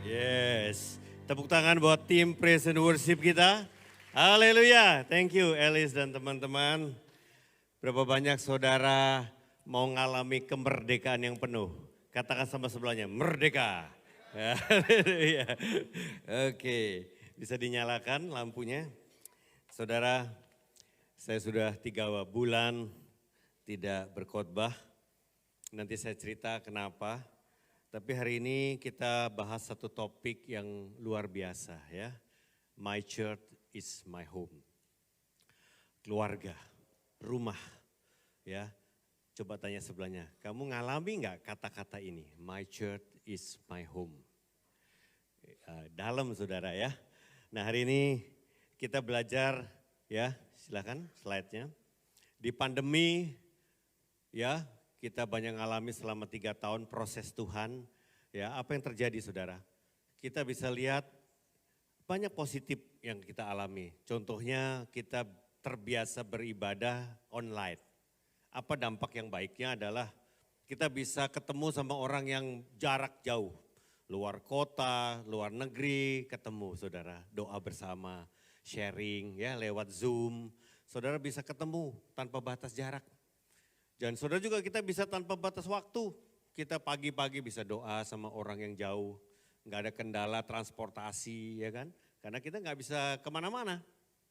Yes. Tepuk tangan buat tim Praise and Worship kita. Haleluya. Thank you Elis dan teman-teman. Berapa banyak saudara mau ngalami kemerdekaan yang penuh? Katakan sama sebelahnya, merdeka. Haleluya. Oke, bisa dinyalakan lampunya. Saudara, saya sudah 3 bulan tidak berkhotbah. Nanti saya cerita kenapa. Tapi hari ini kita bahas satu topik yang luar biasa ya. My church is my home. Keluarga, rumah ya. Coba tanya sebelahnya, kamu ngalami nggak kata-kata ini? My church is my home. Dalam saudara ya. Nah hari ini kita belajar ya, silakan slide-nya. Di pandemi ya, kita banyak ngalami selama 3 tahun proses Tuhan. Ya, apa yang terjadi saudara? Kita bisa lihat banyak positif yang kita alami. Contohnya kita terbiasa beribadah online. Apa dampak yang baiknya adalah kita bisa ketemu sama orang yang jarak jauh. Luar kota, luar negeri, ketemu saudara. Doa bersama, sharing ya lewat Zoom. Saudara bisa ketemu tanpa batas jarak. Dan saudara juga kita bisa tanpa batas waktu. Kita pagi-pagi bisa doa sama orang yang jauh. Nggak ada kendala transportasi ya kan. Karena kita nggak bisa kemana-mana.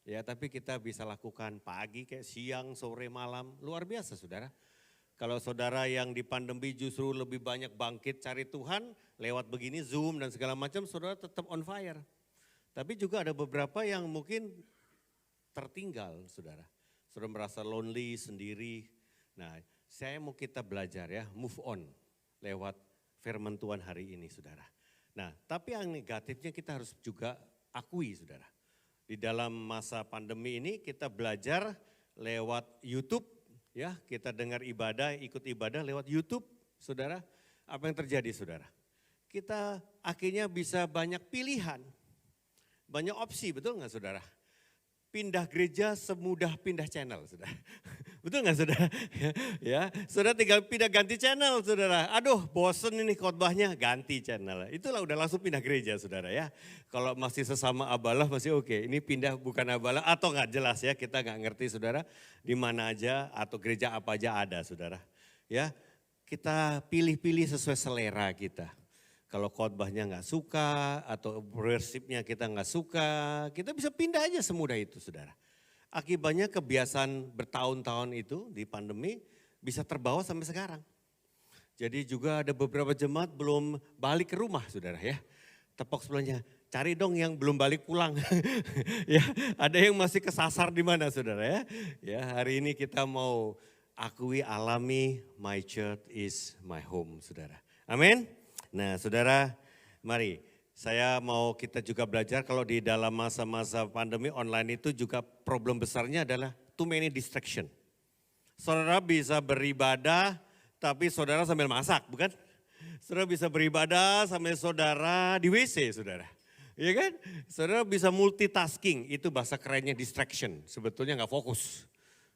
Ya tapi kita bisa lakukan pagi kayak siang, sore, malam. Luar biasa saudara. Kalau saudara yang di pandemi justru lebih banyak bangkit cari Tuhan. Lewat begini Zoom dan segala macam saudara tetap on fire. Tapi juga ada beberapa yang mungkin tertinggal saudara. Saudara merasa lonely, sendiri. Nah, saya mau kita belajar ya, move on lewat firman Tuhan hari ini saudara. Nah, tapi yang negatifnya kita harus juga akui saudara. Di dalam masa pandemi ini kita belajar lewat YouTube ya, kita dengar ibadah, ikut ibadah lewat YouTube saudara. Apa yang terjadi saudara? Kita akhirnya bisa banyak pilihan, banyak opsi, betul nggak saudara? Pindah gereja semudah pindah channel, saudara. Betul nggak saudara? Ya, saudara tinggal pindah ganti channel, saudara. Aduh, bosen ini khotbahnya, ganti channel. Itulah udah langsung pindah gereja, saudara ya. Kalau masih sesama abalah masih oke. Ini pindah bukan abalah atau nggak jelas ya, kita nggak ngerti, saudara. Di mana aja atau gereja apa aja ada, saudara. Ya, kita pilih-pilih sesuai selera kita. Kalau khotbahnya nggak suka atau worshipnya kita nggak suka, kita bisa pindah aja semudah itu saudara. Akibatnya kebiasaan bertahun-tahun itu di pandemi bisa terbawa sampai sekarang. Jadi juga ada beberapa jemaat belum balik ke rumah saudara ya. Tepok sebelahnya, cari dong yang belum balik pulang. Ya, ada yang masih kesasar di mana saudara ya. Ya, hari ini kita mau akui, alami, my church is my home saudara. Amin. Nah saudara, mari saya mau kita juga belajar kalau di dalam masa-masa pandemi online itu juga problem besarnya adalah too many distraction. Saudara bisa beribadah tapi saudara sambil masak, bukan? Saudara bisa beribadah sambil saudara di WC saudara. Iya kan? Saudara bisa multitasking, itu bahasa kerennya distraction, sebetulnya nggak fokus.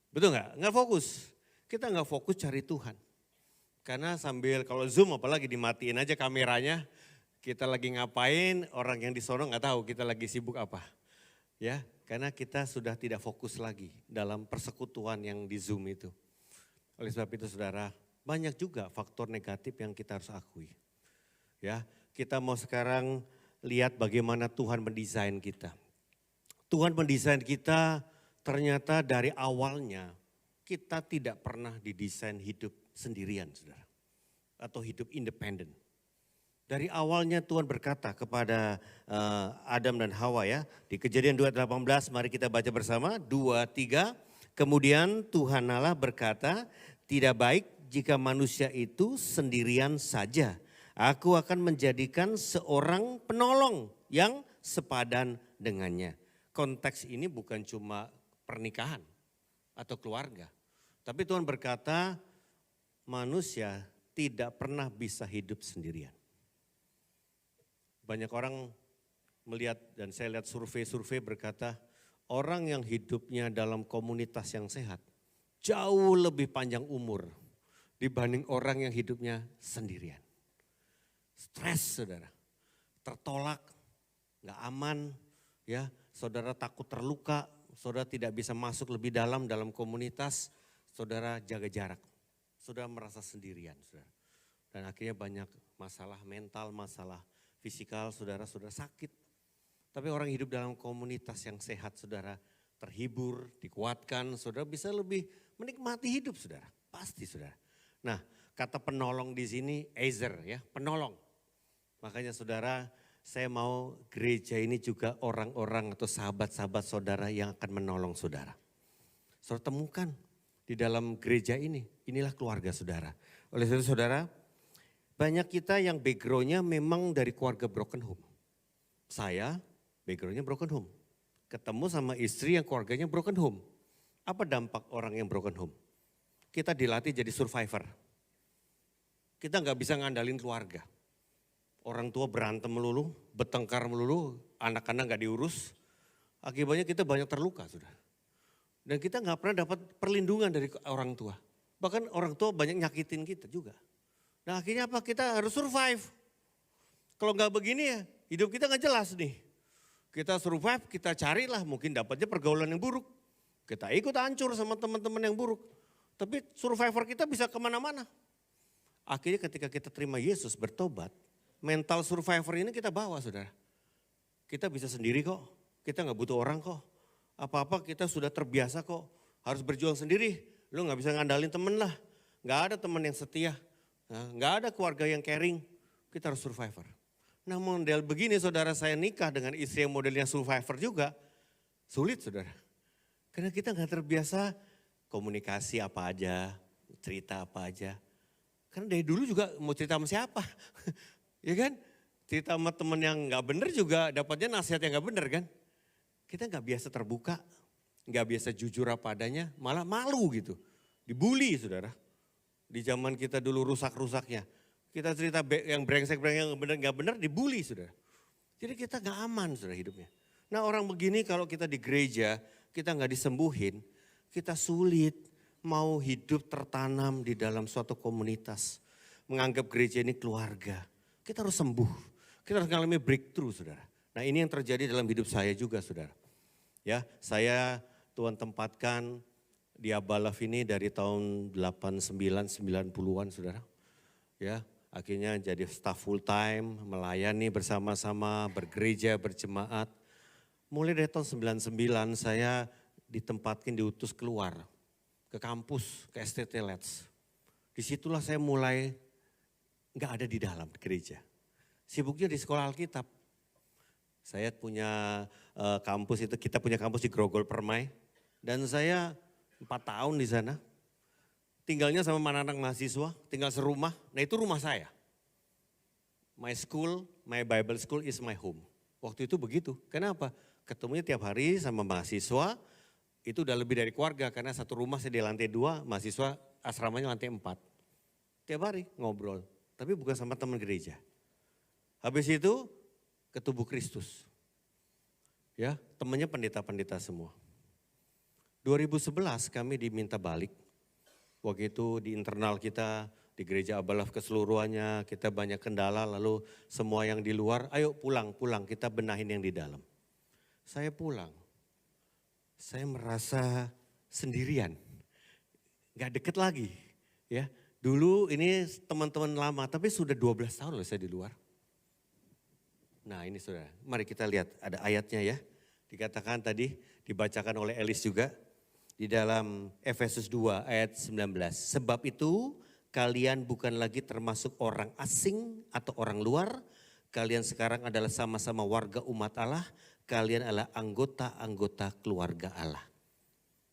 Betul nggak? Nggak fokus, kita nggak fokus cari Tuhan. Karena sambil kalau Zoom apalagi dimatiin aja kameranya, kita lagi ngapain, orang yang di sono nggak tahu kita lagi sibuk apa. Ya, karena kita sudah tidak fokus lagi dalam persekutuan yang di Zoom itu. Oleh sebab itu saudara, banyak juga faktor negatif yang kita harus akui. Ya, kita mau sekarang lihat bagaimana Tuhan mendesain kita. Tuhan mendesain kita ternyata dari awalnya kita tidak pernah didesain hidup sendirian saudara. Atau hidup independen. Dari awalnya Tuhan berkata kepada Adam dan Hawa ya. Di Kejadian 2:18 mari kita baca bersama. 2, 3. Kemudian Tuhan Allah berkata, tidak baik jika manusia itu sendirian saja. Aku akan menjadikan seorang penolong yang sepadan dengannya. Konteks ini bukan cuma pernikahan atau keluarga. Tapi Tuhan berkata, manusia tidak pernah bisa hidup sendirian. Banyak orang melihat dan saya lihat survei-survei berkata orang yang hidupnya dalam komunitas yang sehat jauh lebih panjang umur dibanding orang yang hidupnya sendirian. Stres saudara, tertolak, nggak aman, ya, saudara takut terluka, saudara tidak bisa masuk lebih dalam komunitas, saudara jaga jarak, saudara merasa sendirian, saudara. Dan akhirnya banyak masalah mental, masalah fisikal, saudara sakit. Tapi orang hidup dalam komunitas yang sehat, saudara terhibur, dikuatkan, saudara bisa lebih menikmati hidup, saudara. Pasti, saudara. Nah, kata penolong di sini, Ezer, ya, penolong. Makanya saudara, saya mau gereja ini juga orang-orang atau sahabat-sahabat saudara yang akan menolong saudara. Saudara temukan di dalam gereja ini, inilah keluarga saudara. Oleh sebab itu saudara, banyak kita yang backgroundnya memang dari keluarga broken home. Saya backgroundnya broken home. Ketemu sama istri yang keluarganya broken home. Apa dampak orang yang broken home? Kita dilatih jadi survivor. Kita nggak bisa ngandalin keluarga. Orang tua berantem melulu, bertengkar melulu, anak-anak nggak diurus. Akibatnya kita banyak terluka sudah. Dan kita nggak pernah dapat perlindungan dari orang tua. Bahkan orang tua banyak nyakitin kita juga. Nah akhirnya apa? Kita harus survive. Kalau nggak begini ya hidup kita nggak jelas nih. Kita survive, kita carilah mungkin dapatnya pergaulan yang buruk. Kita ikut hancur sama teman-teman yang buruk. Tapi survivor kita bisa kemana-mana. Akhirnya ketika kita terima Yesus bertobat, mental survivor ini kita bawa saudara. Kita bisa sendiri kok, kita gak butuh orang kok. Apa-apa kita sudah terbiasa kok, harus berjuang sendiri. Lu gak bisa ngandalin temen lah, gak ada temen yang setia, gak ada keluarga yang caring. Kita harus survivor. Nah model begini saudara, saya nikah dengan istri yang modelnya survivor juga, sulit saudara. Karena kita gak terbiasa komunikasi apa aja, cerita apa aja. Karena dari dulu juga mau cerita sama siapa. Ya kan, cerita sama temen yang gak bener juga dapatnya nasihat yang gak bener kan. Kita gak biasa terbuka, gak biasa jujur apa adanya, malah malu gitu. Dibully saudara. Di zaman kita dulu rusak-rusaknya. Kita cerita yang brengsek-brengsek yang bener gak bener dibully saudara. Jadi kita gak aman saudara hidupnya. Nah orang begini kalau kita di gereja, kita gak disembuhin, kita sulit mau hidup tertanam di dalam suatu komunitas. Menganggap gereja ini keluarga. Kita harus sembuh, kita harus mengalami breakthrough saudara. Nah ini yang terjadi dalam hidup saya juga saudara. Ya, saya Tuhan tempatkan di Abalaf ini dari tahun 89-90-an saudara. Ya, akhirnya jadi staff full time, melayani bersama-sama, bergereja, berjemaat. Mulai dari tahun 99 saya ditempatkan, diutus keluar ke kampus, ke STT Let's. Disitulah saya mulai nggak ada di dalam gereja. Sibuknya di sekolah Alkitab. Saya punya kampus itu, kita punya kampus di Grogol Permai. Dan saya 4 tahun di sana. Tinggalnya sama anak-anak mahasiswa, tinggal serumah. Nah itu rumah saya. My school, my Bible school is my home. Waktu itu begitu. Kenapa? Ketemunya tiap hari sama mahasiswa, itu udah lebih dari keluarga. Karena satu rumah saya di lantai 2, mahasiswa asramanya lantai 4. Tiap hari ngobrol. Tapi bukan sama teman gereja. Habis itu ke tubuh Kristus. Ya, temannya pendeta-pendeta semua. 2011 kami diminta balik. Waktu itu di internal kita, di gereja Abalaf keseluruhannya, kita banyak kendala, lalu semua yang di luar, ayo pulang, kita benahin yang di dalam. Saya pulang, saya merasa sendirian, gak deket lagi. Ya, dulu ini teman-teman lama, tapi sudah 12 tahun loh saya di luar. Nah ini saudara, mari kita lihat ada ayatnya ya. Dikatakan tadi, dibacakan oleh Elis juga. Di dalam Efesus 2 ayat 19. Sebab itu kalian bukan lagi termasuk orang asing atau orang luar. Kalian sekarang adalah sama-sama warga umat Allah. Kalian adalah anggota-anggota keluarga Allah.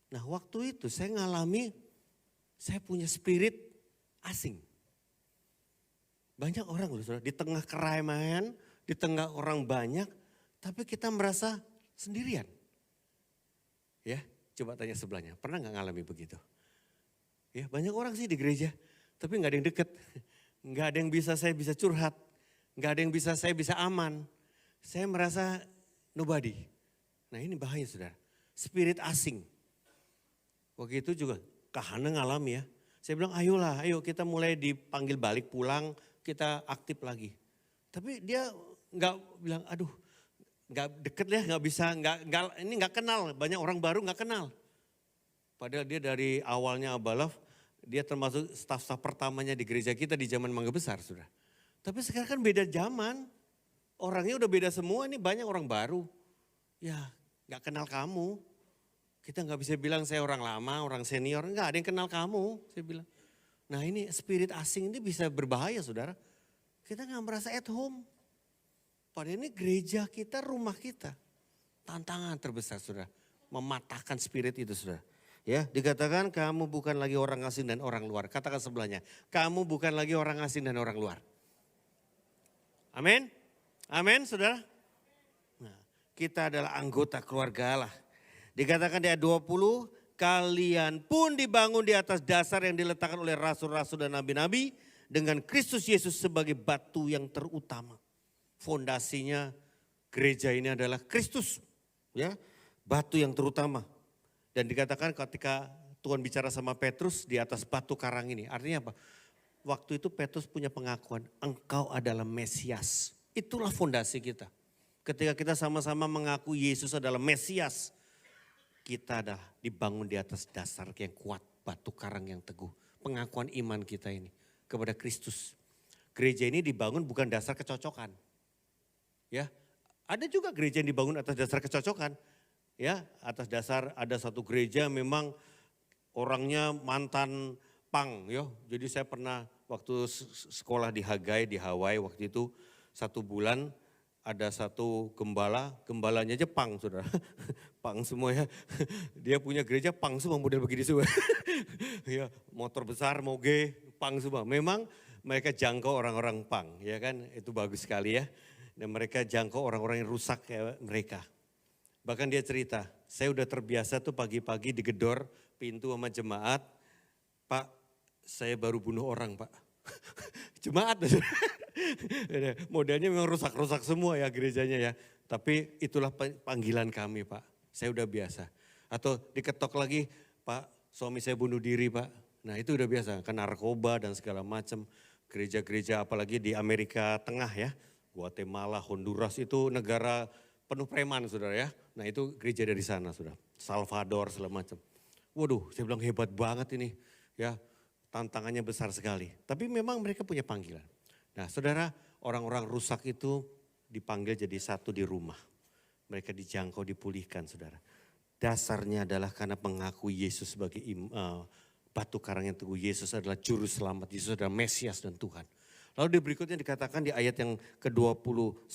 Nah waktu itu saya ngalami, saya punya spirit asing. Banyak orang loh saudara, di tengah keramaian, di tengah orang banyak, tapi kita merasa sendirian. Ya, coba tanya sebelahnya, pernah gak ngalami begitu? Ya banyak orang sih di gereja, tapi gak ada yang deket. Gak ada yang bisa saya bisa curhat, gak ada yang bisa saya bisa aman. Saya merasa nobody. Nah ini bahaya saudara, spirit asing. Waktu itu juga Kak Hana ngalami ya. Saya bilang ayolah, ayo kita mulai dipanggil balik pulang, kita aktif lagi. Tapi dia nggak bilang, aduh nggak deket deh, nggak bisa, ini nggak kenal. Banyak orang baru nggak kenal. Padahal dia dari awalnya Abalaf, dia termasuk staf-staf pertamanya di gereja kita di zaman Mangga Besar, sudah. Tapi sekarang kan beda zaman, orangnya udah beda semua, ini banyak orang baru. Ya nggak kenal kamu. Kita nggak bisa bilang saya orang lama, orang senior, nggak ada yang kenal kamu, saya bilang. Nah ini spirit asing ini bisa berbahaya saudara. Kita nggak merasa at home. Padahal ini gereja kita, rumah kita. Tantangan terbesar saudara, mematahkan spirit itu saudara. Ya, dikatakan kamu bukan lagi orang asing dan orang luar. Katakan sebelahnya, kamu bukan lagi orang asing dan orang luar. Amin, amin saudara. Nah, kita adalah anggota keluarga Allah. Dikatakan di ayat 20, kalian pun dibangun di atas dasar yang diletakkan oleh rasul-rasul dan nabi-nabi dengan Kristus Yesus sebagai batu yang terutama. Fondasinya gereja ini adalah Kristus, ya, batu yang terutama. Dan dikatakan ketika Tuhan bicara sama Petrus di atas batu karang ini, artinya apa? Waktu itu Petrus punya pengakuan, engkau adalah Mesias. Itulah fondasi kita. Ketika kita sama-sama mengaku Yesus adalah Mesias, kita adalah dibangun di atas dasar yang kuat, batu karang yang teguh. Pengakuan iman kita ini kepada Kristus. Gereja ini dibangun bukan dasar kecocokan. Ya, ada juga gereja yang dibangun atas dasar kecocokan. Ya, atas dasar ada satu gereja memang orangnya mantan pang, ya. Jadi saya pernah waktu sekolah di Hagai di Hawaii waktu itu 1 bulan. Ada satu gembalanya aja pang saudara. Pang semua ya. Dia punya gereja pang semua model begini semua. Ya, motor besar, moge, pang semua. Memang mereka jangkau orang-orang pang ya kan. Itu bagus sekali ya. Dan mereka jangkau orang-orang yang rusak kayak mereka. Bahkan dia cerita, saya udah terbiasa tuh pagi-pagi digedor pintu sama jemaat. Pak, saya baru bunuh orang pak. Jemaat. Modelnya memang rusak-rusak semua ya gerejanya ya. Tapi itulah panggilan kami Pak. Saya udah biasa. Atau diketok lagi, Pak suami saya bunuh diri Pak. Nah itu udah biasa, kan narkoba dan segala macam. Gereja-gereja apalagi di Amerika Tengah ya. Guatemala, Honduras itu negara penuh preman saudara ya. Nah itu gereja dari sana saudara. Salvador segala macam. Waduh saya bilang hebat banget ini ya. Tantangannya besar sekali. Tapi memang mereka punya panggilan. Nah saudara, orang-orang rusak itu dipanggil jadi satu di rumah. Mereka dijangkau, dipulihkan saudara. Dasarnya adalah karena mengaku Yesus sebagai batu karang yang teguh. Yesus adalah juru selamat, Yesus adalah Mesias dan Tuhan. Lalu di berikutnya dikatakan di ayat yang ke-21,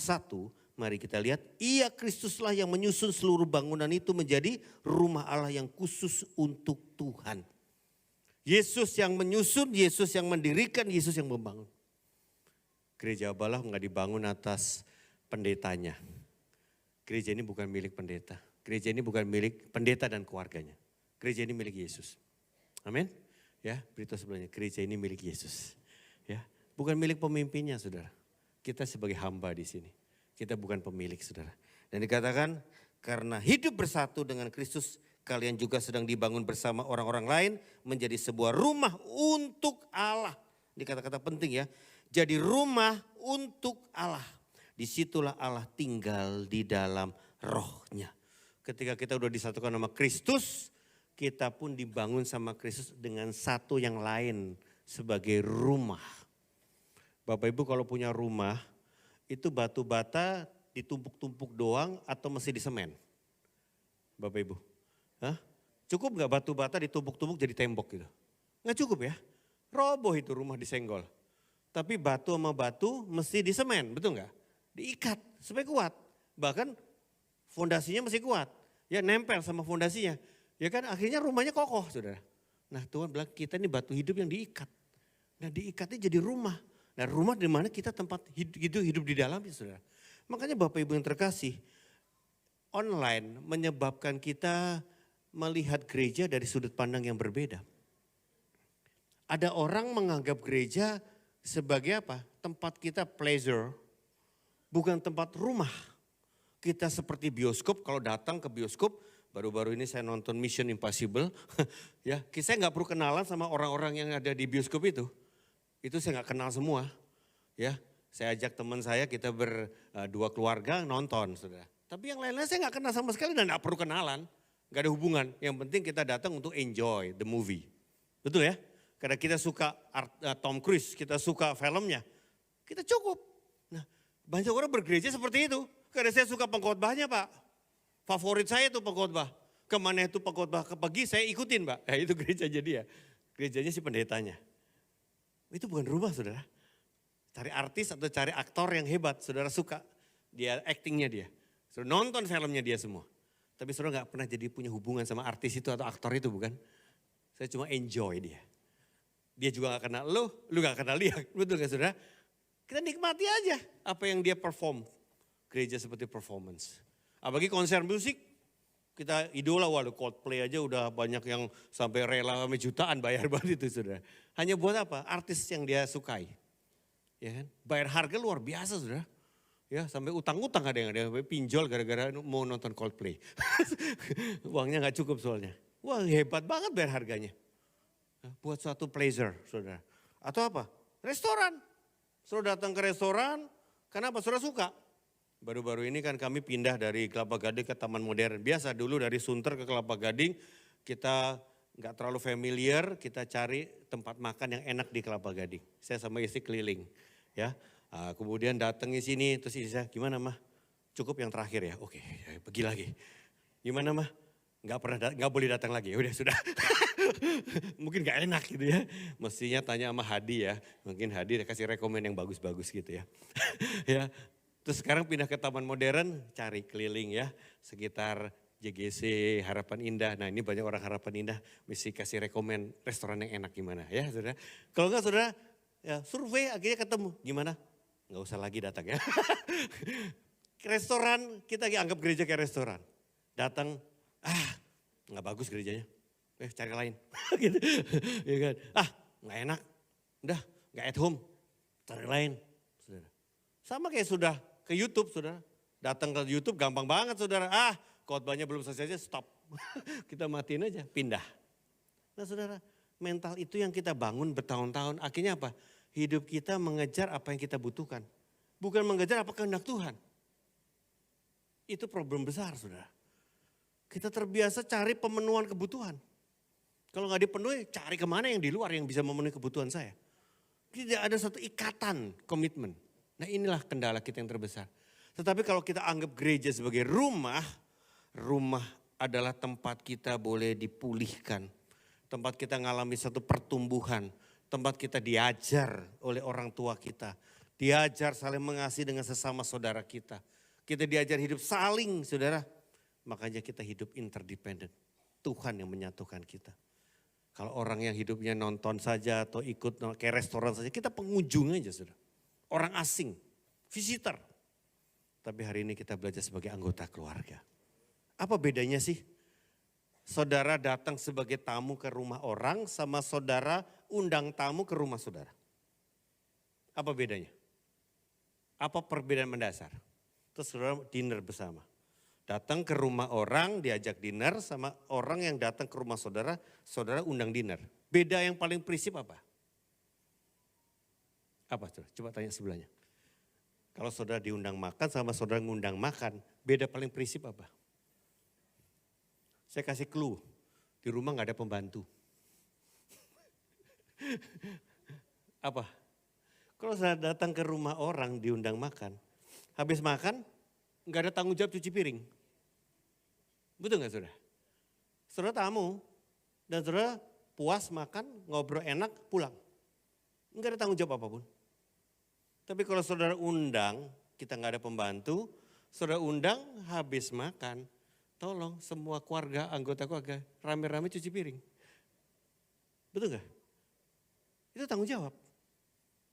mari kita lihat. Ia Kristuslah yang menyusun seluruh bangunan itu menjadi rumah Allah yang khusus untuk Tuhan. Yesus yang menyusun, Yesus yang mendirikan, Yesus yang membangun. Gereja Abalaf nggak dibangun atas pendetanya. Gereja ini bukan milik pendeta. Gereja ini bukan milik pendeta dan keluarganya. Gereja ini milik Yesus. Amin. Ya, berita sebelumnya gereja ini milik Yesus. Ya, bukan milik pemimpinnya, saudara. Kita sebagai hamba di sini. Kita bukan pemilik, saudara. Dan dikatakan karena hidup bersatu dengan Kristus, kalian juga sedang dibangun bersama orang-orang lain menjadi sebuah rumah untuk Allah. Ini kata-kata penting ya. Jadi rumah untuk Allah. Disitulah Allah tinggal di dalam rohnya. Ketika kita udah disatukan sama Kristus, kita pun dibangun sama Kristus dengan satu yang lain sebagai rumah. Bapak Ibu kalau punya rumah, itu batu bata ditumpuk-tumpuk doang atau mesti disemen? Bapak Ibu. Hah? Cukup gak batu bata ditumpuk-tumpuk jadi tembok gitu? Gak cukup ya? Roboh itu rumah disenggol. Tapi batu sama batu mesti disemen, betul gak? Diikat supaya kuat. Bahkan fondasinya mesti kuat. Ya nempel sama fondasinya. Ya kan akhirnya rumahnya kokoh saudara. Nah Tuhan bilang kita ini batu hidup yang diikat. Nah diikatnya jadi rumah. Nah rumah di mana kita tempat hidup di dalamnya saudara. Makanya Bapak Ibu yang terkasih, online menyebabkan kita melihat gereja dari sudut pandang yang berbeda. Ada orang menganggap gereja sebagai apa? Tempat kita pleasure, bukan tempat rumah. Kita seperti bioskop, kalau datang ke bioskop, baru-baru ini saya nonton Mission Impossible, ya, saya nggak perlu kenalan sama orang-orang yang ada di bioskop itu. Itu saya nggak kenal semua, ya. Saya ajak teman saya, kita berdua keluarga nonton, saudara. Tapi yang lain-lain saya nggak kenal sama sekali dan nggak perlu kenalan. Nggak ada hubungan, yang penting kita datang untuk enjoy the movie. Betul ya? Karena kita suka Tom Cruise, kita suka filmnya, kita cukup. Nah, banyak orang bergereja seperti itu. Karena saya suka pengkhotbahnya Pak. Favorit saya itu pengkhotbah. Kemana itu pengkhotbah pergi saya ikutin Pak. Itu gerejanya dia. Gerejanya si pendetanya. Itu bukan rumah saudara. Cari artis atau cari aktor yang hebat, saudara suka. Dia actingnya dia. Saudara nonton filmnya dia semua. Tapi saudara gak pernah jadi punya hubungan sama artis itu atau aktor itu bukan. Saya cuma enjoy dia. Dia juga gak kenal lu gak kenal dia. Betul gak saudara? Kita nikmati aja apa yang dia perform. Gereja seperti performance. Apalagi konser musik, kita idola, waduh Coldplay aja udah banyak yang sampai rela sampai jutaan bayar buat itu saudara. Hanya buat apa? Artis yang dia sukai. Ya kan? Bayar harga luar biasa saudara. Ya sampai utang-utang ada yang pinjol gara-gara mau nonton Coldplay. Uangnya gak cukup soalnya. Wah hebat banget bayar harganya. Buat suatu pleasure saudara. Atau apa? Restoran. Saudara datang ke restoran, kenapa? Saudara suka. Baru-baru ini kan kami pindah dari Kelapa Gading ke Taman Modern. Biasa dulu dari Sunter ke Kelapa Gading kita nggak terlalu familiar, kita cari tempat makan yang enak di Kelapa Gading. Saya sama istri keliling, ya. Kemudian datang di sini, terus istri saya, gimana mah? Cukup yang terakhir ya? Oke, ya, pergi lagi. Gimana mah? Nggak boleh datang lagi. Udah sudah. Mungkin nggak enak gitu ya. Mestinya tanya sama Hadi ya. Mungkin Hadi kasih rekomen yang bagus-bagus gitu ya. Ya. Terus sekarang pindah ke Taman Modern, cari keliling ya, sekitar JGC, Harapan Indah. Nah ini banyak orang Harapan Indah, mesti kasih rekomen restoran yang enak gimana ya saudara. Kalau enggak saudara, ya survei akhirnya ketemu, gimana? Nggak usah lagi datang ya. Restoran, kita anggap gereja kayak restoran. Datang, nggak bagus gerejanya, cari lain. Gitu. Ya kan? Nggak enak, udah nggak at home, cari lain. Saudara. Sama kayak sudah ke YouTube saudara. Datang ke YouTube gampang banget saudara. Khotbahnya belum selesai aja stop. Kita matiin aja, pindah. Nah saudara, mental itu yang kita bangun bertahun-tahun. Akhirnya apa? Hidup kita mengejar apa yang kita butuhkan. Bukan mengejar apa kehendak Tuhan. Itu problem besar saudara. Kita terbiasa cari pemenuhan kebutuhan. Kalau nggak dipenuhi, cari kemana yang di luar yang bisa memenuhi kebutuhan saya. Tidak ada satu ikatan komitmen. Nah inilah kendala kita yang terbesar. Tetapi kalau kita anggap gereja sebagai rumah, rumah adalah tempat kita boleh dipulihkan. Tempat kita ngalami satu pertumbuhan. Tempat kita diajar oleh orang tua kita. Diajar saling mengasihi dengan sesama saudara kita. Kita diajar hidup saling saudara. Makanya kita hidup interdependent. Tuhan yang menyatukan kita. Kalau orang yang hidupnya nonton saja atau ikut kayak restoran saja, kita pengunjung aja saudara. Orang asing, visitor. Tapi hari ini kita belajar sebagai anggota keluarga. Apa bedanya sih? Saudara datang sebagai tamu ke rumah orang sama saudara undang tamu ke rumah saudara. Apa bedanya? Apa perbedaan mendasar? Terus saudara dinner bersama. Datang ke rumah orang diajak dinner sama orang yang datang ke rumah saudara, saudara undang dinner. Beda yang paling prinsip apa? Apa saudara? Coba tanya sebelahnya. Kalau saudara diundang makan sama saudara ngundang makan, beda paling prinsip apa? Saya kasih clue, di rumah gak ada pembantu. Apa? Kalau saudara datang ke rumah orang diundang makan, habis makan gak ada tanggung jawab cuci piring. Betul gak saudara? Saudara tamu dan saudara puas makan, ngobrol enak, pulang. Enggak ada tanggung jawab apapun. Tapi kalau saudara undang, kita nggak ada pembantu, saudara undang habis makan, tolong semua keluarga, anggota keluarga, rame-rame cuci piring. Betul nggak? Itu tanggung jawab.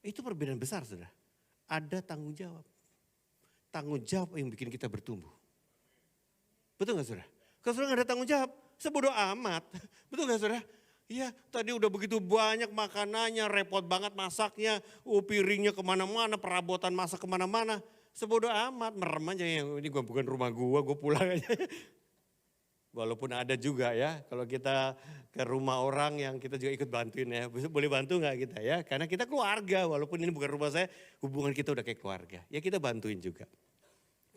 Itu perbedaan besar saudara. Ada tanggung jawab. Tanggung jawab yang bikin kita bertumbuh. Betul nggak saudara? Kalau saudara nggak ada tanggung jawab, sebodoh amat. Betul nggak saudara? Iya tadi udah begitu banyak makanannya, repot banget masaknya, piringnya kemana-mana, perabotan masak kemana-mana. Sebodoh amat, merem aja, ini bukan rumah gue pulang aja. Walaupun ada juga ya, kalau kita ke rumah orang yang kita juga ikut bantuin ya. Boleh bantu nggak kita ya? Karena kita keluarga, walaupun ini bukan rumah saya, hubungan kita udah kayak keluarga. Ya kita bantuin juga.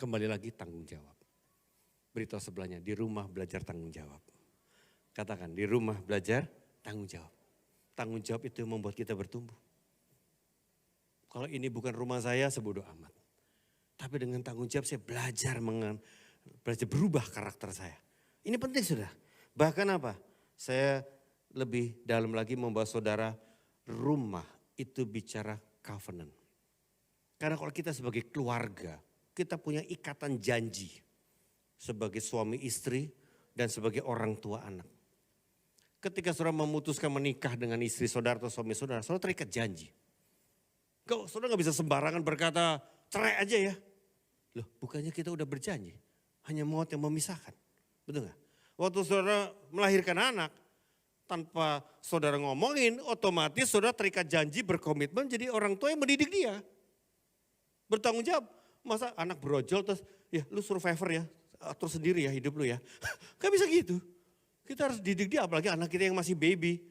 Kembali lagi tanggung jawab. Beritahu sebelahnya, di rumah belajar tanggung jawab. Katakan, di rumah belajar tanggung jawab. Tanggung jawab itu yang membuat kita bertumbuh. Kalau ini bukan rumah saya, sebodoh amat. Tapi dengan tanggung jawab saya belajar berubah karakter saya. Ini penting sudah. Bahkan apa? Saya lebih dalam lagi membawa saudara, rumah itu bicara covenant. Karena kalau kita sebagai keluarga, kita punya ikatan janji. Sebagai suami istri dan sebagai orang tua anak. Ketika saudara memutuskan menikah dengan istri saudara atau suami saudara, saudara terikat janji. Saudara gak bisa sembarangan berkata cerai aja ya. Loh, bukannya kita udah berjanji. Hanya maut yang memisahkan. Betul gak? Waktu saudara melahirkan anak, tanpa saudara ngomongin, otomatis saudara terikat janji berkomitmen jadi orang tua yang mendidik dia. Bertanggung jawab. Masa anak brojol terus, ya lu survivor ya, atur sendiri ya hidup lu ya. Gak bisa gitu. Kita harus didik dia, apalagi anak kita yang masih baby.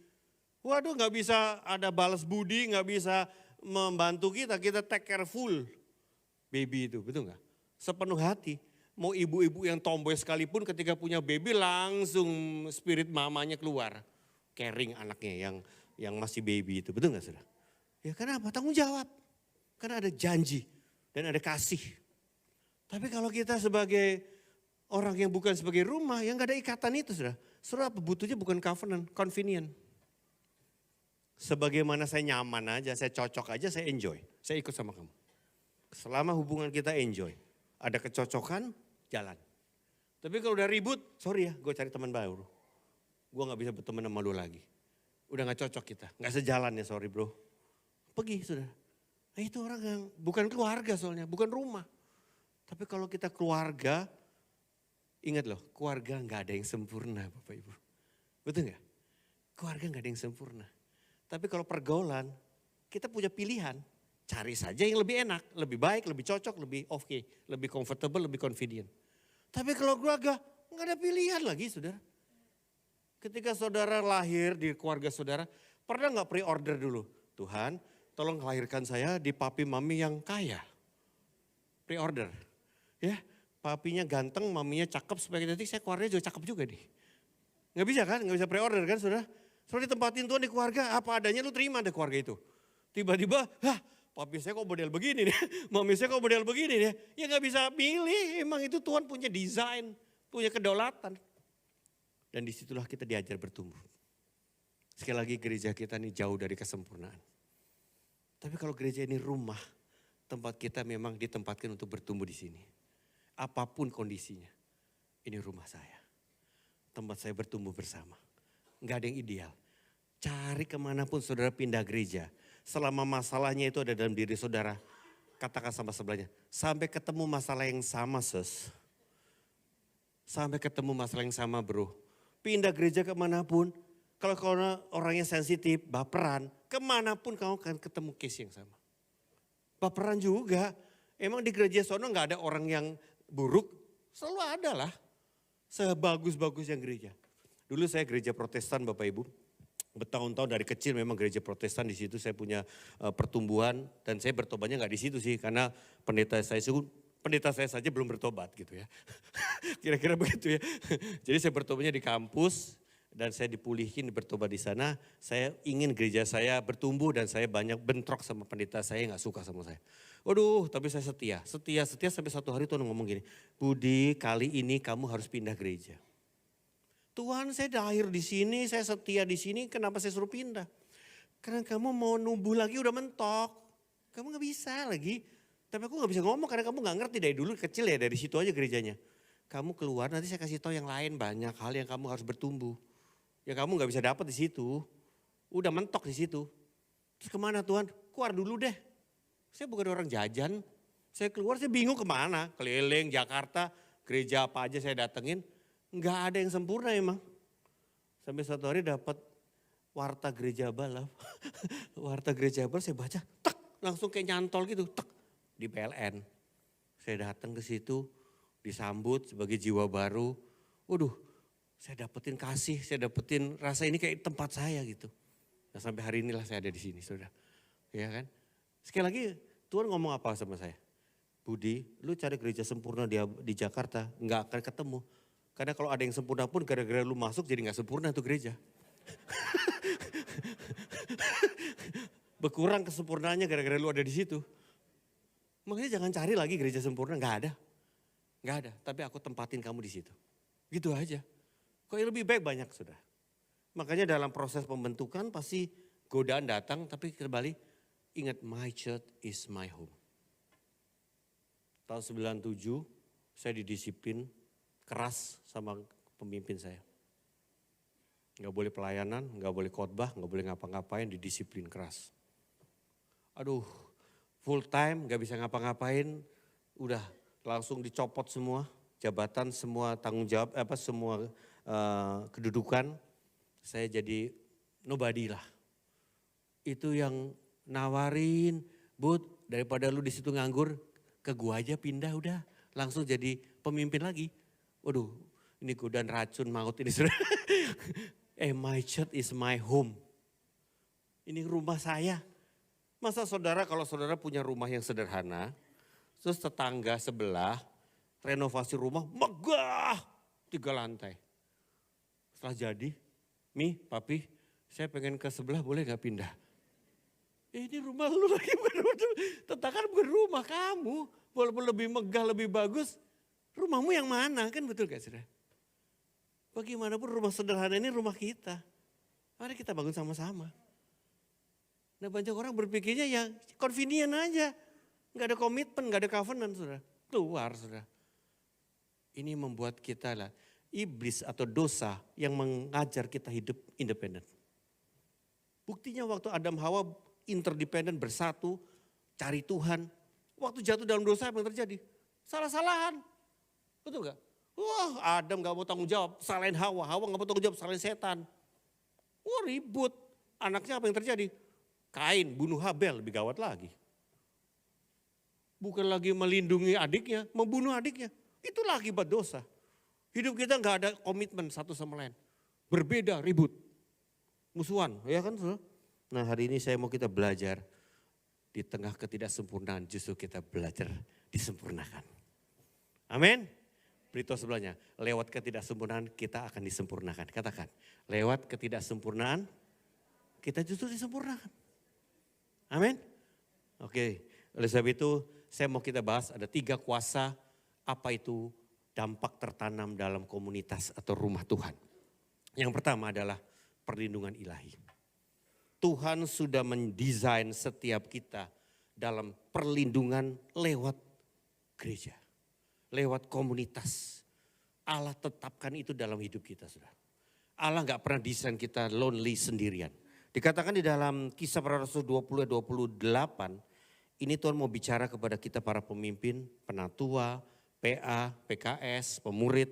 Waduh gak bisa ada balas budi, gak bisa membantu kita take care full baby itu, betul gak? Sepenuh hati. Mau ibu-ibu yang tomboy sekalipun ketika punya baby langsung spirit mamanya keluar. Caring anaknya yang masih baby itu, betul gak saudara? Ya kenapa? Tanggung jawab. Karena ada janji dan ada kasih. Tapi kalau kita sebagai orang yang bukan sebagai rumah, yang gak ada ikatan itu saudara. Saudara butuhnya bukan covenant, convenient. Sebagaimana saya nyaman aja, saya cocok aja, saya enjoy. Saya ikut sama kamu. Selama hubungan kita enjoy. Ada kecocokan, jalan. Tapi kalau udah ribut, sorry ya, gue cari teman baru. Gue gak bisa berteman sama lu lagi. Udah gak cocok kita, gak sejalan ya sorry bro. Pergi saudara. Nah itu orang yang bukan keluarga soalnya, bukan rumah. Tapi kalau kita keluarga, ingat loh, keluarga gak ada yang sempurna Bapak Ibu. Betul gak? Keluarga gak ada yang sempurna. Tapi kalau pergaulan, kita punya pilihan. Cari saja yang lebih enak, lebih baik, lebih cocok, lebih oke, lebih comfortable, lebih convenient. Tapi kalau keluarga, nggak ada pilihan lagi saudara. Ketika saudara lahir di keluarga saudara, pernah nggak pre-order dulu? Tuhan, tolong lahirkan saya di papi mami yang kaya. Pre-order. Ya, papinya ganteng, maminya cakep, supaya nanti saya keluarnya juga cakep juga nih. Nggak bisa kan, nggak bisa pre-order kan saudara. Saudara ditempatin Tuhan di keluarga, apa adanya lu terima deh keluarga itu. Tiba-tiba, papi saya kok model begini nih, mami saya kok model begini nih. Ya gak bisa pilih, emang itu Tuhan punya desain, punya kedaulatan. Dan disitulah kita diajar bertumbuh. Sekali lagi gereja kita ini jauh dari kesempurnaan. Tapi kalau gereja ini rumah, tempat kita memang ditempatkan untuk bertumbuh di sini. Apapun kondisinya, ini rumah saya. Tempat saya bertumbuh bersama. Gak ada yang ideal. Cari kemanapun saudara pindah gereja. Selama masalahnya itu ada dalam diri saudara, katakan sama sebelahnya, sampai ketemu masalah yang sama sis. Sampai ketemu masalah yang sama bro. Pindah gereja kemanapun, kalau orangnya sensitif, baperan, kemanapun kamu akan ketemu case yang sama. Baperan juga, emang di gereja sono gak ada orang yang buruk, selalu ada lah. Sebagus-bagus yang gereja. Dulu saya gereja Protestan Bapak Ibu. Bertahun-tahun dari kecil memang gereja Protestan, di situ saya punya pertumbuhan dan saya bertobatnya nggak di situ sih karena pendeta saya saja belum bertobat gitu ya. Kira-kira begitu ya. Jadi saya bertobatnya di kampus dan saya dipulihin bertobat di sana. Saya ingin gereja saya bertumbuh dan saya banyak bentrok sama pendeta saya nggak suka sama saya. Waduh, tapi saya setia sampai satu hari Tuhan ngomong gini, Budi kali ini kamu harus pindah gereja. Tuhan saya lahir di sini, saya setia di sini, kenapa saya suruh pindah? Karena kamu mau numbuh lagi udah mentok. Kamu gak bisa lagi. Tapi aku gak bisa ngomong karena kamu gak ngerti dari dulu kecil ya, dari situ aja gerejanya. Kamu keluar nanti saya kasih tahu yang lain, banyak hal yang kamu harus bertumbuh. Ya kamu gak bisa dapat di situ. Udah mentok di situ. Terus kemana Tuhan? Keluar dulu deh. Saya bukan orang jajan. Saya keluar saya bingung kemana. Keliling Jakarta, gereja apa aja saya datengin. Nggak ada yang sempurna emang. Sampai satu hari dapat warta gereja balap. Warta gereja balap saya baca, tek, langsung kayak nyantol gitu, tek, di PLN. Saya datang ke situ, disambut sebagai jiwa baru. Waduh, Saya dapetin kasih, saya dapetin rasa ini kayak tempat saya gitu. Nah, sampai hari inilah saya ada di sini, saudara. Ya kan? Sekali lagi Tuhan ngomong apa sama saya? Budi, lu cari gereja sempurna di Jakarta, nggak akan ketemu. Karena kalau ada yang sempurna pun gara-gara lu masuk jadi nggak sempurna tuh gereja. Berkurang kesempurnaannya gara-gara lu ada di situ. Makanya jangan cari lagi gereja sempurna, nggak ada. Nggak ada, tapi aku tempatin kamu di situ. Gitu aja. Kok yang lebih baik banyak sudah. Makanya dalam proses pembentukan pasti godaan datang, tapi kembali ingat my church is my home. Tahun 97 saya didisiplin keras sama pemimpin saya. Nggak boleh pelayanan, nggak boleh khotbah, nggak boleh ngapa-ngapain, didisiplin keras. Aduh, full time nggak bisa ngapa-ngapain, udah langsung dicopot semua jabatan, semua tanggung jawab, semua kedudukan. Saya jadi nobody lah. Itu yang nawarin, Bud, daripada lu di situ nganggur, ke gua aja pindah udah, langsung jadi pemimpin lagi. Waduh, ini godaan racun maut ini. My church is my home. Ini rumah saya. Masa saudara, kalau saudara punya rumah yang sederhana, terus tetangga sebelah renovasi rumah megah 3 lantai. Setelah jadi, Mi, Papi, saya pengen ke sebelah boleh gak pindah? Ini rumah lu lagi bukan rumah, tetangga bukan rumah kamu. Walaupun lebih megah, lebih bagus, rumahmu yang mana kan, betul gak saudara? Bagaimanapun rumah sederhana ini rumah kita. Mari kita bangun sama-sama. Nah, banyak orang berpikirnya ya convenient aja. Gak ada komitmen, gak ada covenant saudara. Keluar saudara. Ini membuat kita lah iblis atau dosa yang mengajar kita hidup independen. Buktinya waktu Adam Hawa interdependen bersatu, cari Tuhan. Waktu jatuh dalam dosa apa yang terjadi? Salah-salahan. Betul gak? Wah, Adam gak mau tanggung jawab, salahin Hawa. Hawa gak mau tanggung jawab, salahin setan. Wah, ribut. Anaknya apa yang terjadi? Kain bunuh Habel, lebih gawat lagi. Bukan lagi melindungi adiknya, membunuh adiknya. Itulah akibat dosa. Hidup kita gak ada komitmen satu sama lain. Berbeda, ribut. Musuhan, ya kan saudara? Nah, hari ini saya mau kita belajar. Di tengah ketidaksempurnaan justru kita belajar disempurnakan. Amin. Beritahu sebelahnya, lewat ketidaksempurnaan kita akan disempurnakan. Katakan, lewat ketidaksempurnaan kita justru disempurnakan. Amin. Oke, oleh sebab itu saya mau kita bahas ada 3 kuasa apa itu dampak tertanam dalam komunitas atau rumah Tuhan. Yang pertama adalah perlindungan ilahi. Tuhan sudah mendesain setiap kita dalam perlindungan lewat gereja, lewat komunitas. Allah tetapkan itu dalam hidup kita, saudara. Allah gak pernah desain kita lonely sendirian. Dikatakan di dalam Kisah Para Rasul 20-28, ini Tuhan mau bicara kepada kita para pemimpin, penatua, PA, PKS, pemurid.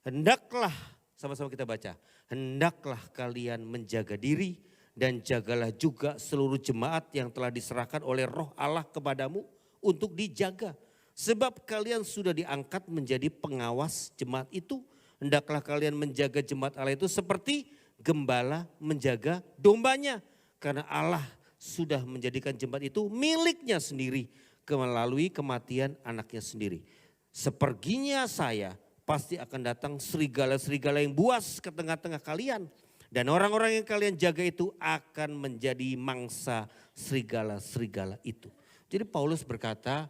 Hendaklah, sama-sama kita baca, hendaklah kalian menjaga diri dan jagalah juga seluruh jemaat yang telah diserahkan oleh Roh Allah kepadamu untuk dijaga. Sebab kalian sudah diangkat menjadi pengawas jemaat itu. Hendaklah kalian menjaga jemaat Allah itu seperti gembala menjaga dombanya. Karena Allah sudah menjadikan jemaat itu miliknya sendiri melalui kematian anaknya sendiri. Seperginya saya pasti akan datang serigala-serigala yang buas ke tengah-tengah kalian. Dan orang-orang yang kalian jaga itu akan menjadi mangsa serigala-serigala itu. Jadi Paulus berkata,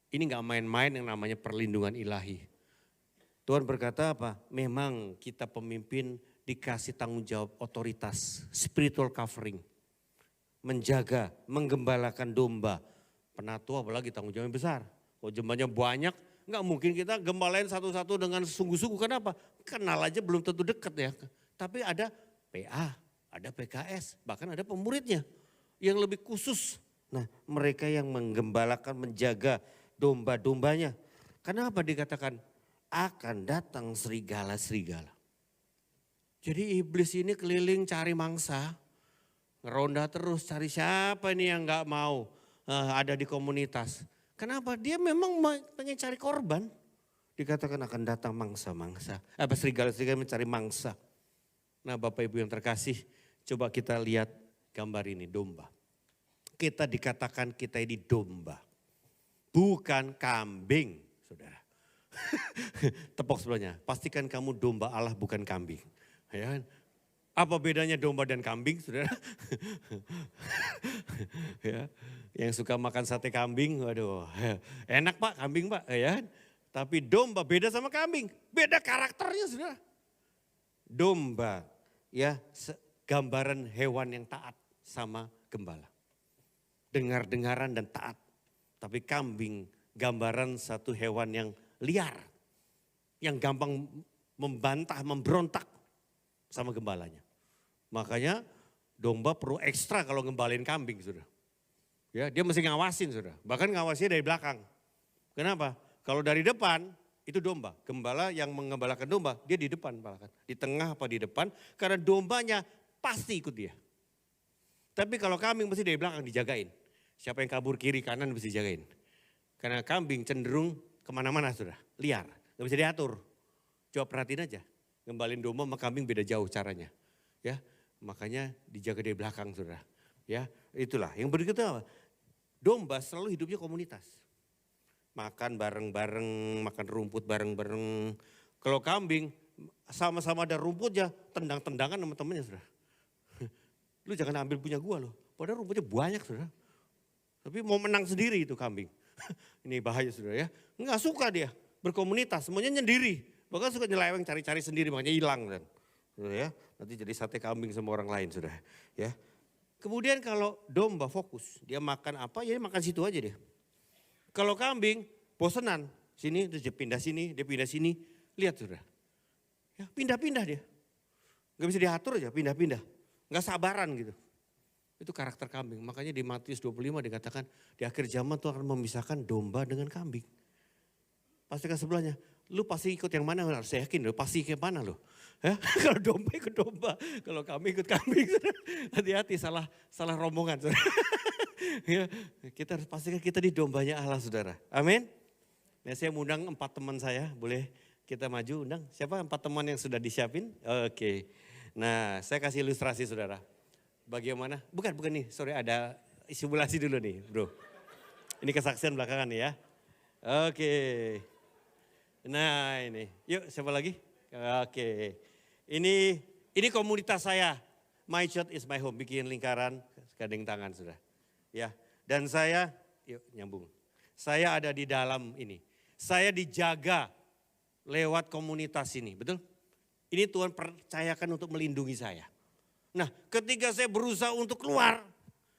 ini gak main-main yang namanya perlindungan ilahi. Tuhan berkata apa? Memang kita pemimpin dikasih tanggung jawab otoritas, spiritual covering. Menjaga, menggembalakan domba. Penatua apalagi tanggung jawab yang besar. Kalau jembanya banyak, gak mungkin kita gembalain satu-satu dengan sungguh-sungguh. Kenapa? Kenal aja belum tentu dekat ya. Tapi ada PA, ada PKS, bahkan ada pemuridnya yang lebih khusus. Nah, mereka yang menggembalakan, menjaga domba-dombanya. Kenapa dikatakan akan datang serigala-serigala? Jadi iblis ini keliling cari mangsa, ngeronda terus cari siapa ini yang gak mau ada di komunitas. Kenapa? Dia memang pengen cari korban. Dikatakan akan datang mangsa-mangsa. Serigala-serigala mencari mangsa. Nah Bapak Ibu yang terkasih, coba kita lihat gambar ini, domba. Kita dikatakan kita ini domba. Bukan kambing, saudara. Tepuk sebelahnya, pastikan kamu domba Allah bukan kambing. Ya, apa bedanya domba dan kambing, saudara? Ya, yang suka makan sate kambing, waduh, enak Pak, kambing Pak, ya. Tapi domba beda sama kambing, beda karakternya, saudara. Domba, ya, gambaran hewan yang taat sama gembala. Dengar-dengaran dan taat. Tapi kambing, gambaran satu hewan yang liar, yang gampang membantah, memberontak sama gembalanya. Makanya domba perlu ekstra kalau ngembalain kambing, saudara. Ya, dia mesti ngawasin, saudara. Bahkan ngawasinya dari belakang. Kenapa? Kalau dari depan itu domba. Gembala yang mengembalakan domba, dia di depan bahkan. Di tengah apa di depan, karena dombanya pasti ikut dia. Tapi kalau kambing mesti dari belakang dijagain. Siapa yang kabur kiri kanan mesti jagain. Karena kambing cenderung kemana-mana, saudara. Liar, gak bisa diatur. Coba perhatiin aja. Ngembalin domba sama kambing beda jauh caranya. Ya, makanya dijaga dari belakang, saudara. Ya, itulah. Yang berikutnya apa? Domba selalu hidupnya komunitas. Makan bareng-bareng, makan rumput bareng-bareng. Kalau kambing sama-sama ada rumputnya, tendang-tendangan sama temennya, saudara. Lu jangan ambil punya gua loh. Padahal rumputnya banyak, saudara. Tapi mau menang sendiri itu kambing. Ini bahaya, saudara ya. Nggak suka dia berkomunitas, semuanya nyendiri. Bahkan suka nyeleweng cari-cari sendiri, makanya hilang. Saudara ya. Nanti jadi sate kambing sama orang lain, saudara. Ya. Kemudian kalau domba fokus, dia makan apa, ya makan situ aja dia. Kalau kambing bosenan, sini terus dia pindah sini, lihat saudara. Ya, pindah-pindah dia. Gak bisa diatur aja, pindah-pindah. Gak sabaran gitu. Itu karakter kambing. Makanya di Matius 25 dikatakan di akhir zaman Tuhan akan memisahkan domba dengan kambing. Pastikan sebelahnya, lu pasti ikut yang mana? Saya yakin lu pasti ikut mana lu. Ya? Kalau domba ikut domba, kalau kambing ikut kambing. Hati-hati salah rombongan. Ya, kita harus pastikan kita di dombanya Allah, saudara. Amin. Nah, saya mengundang 4 teman saya, boleh kita maju undang. Siapa 4 teman yang sudah disiapin? Oke. Nah, saya kasih ilustrasi, saudara. Bagaimana? Bukan nih, sorry ada simulasi dulu nih, bro. Ini kesaksian belakangan nih ya. Oke. Nah ini, yuk siapa lagi? Oke. Ini komunitas saya. My church is my home, bikin lingkaran, gandeng tangan sudah. Ya, dan saya, yuk nyambung. Saya ada di dalam ini. Saya dijaga lewat komunitas ini, betul? Ini Tuhan percayakan untuk melindungi saya. Nah, ketika saya berusaha untuk keluar,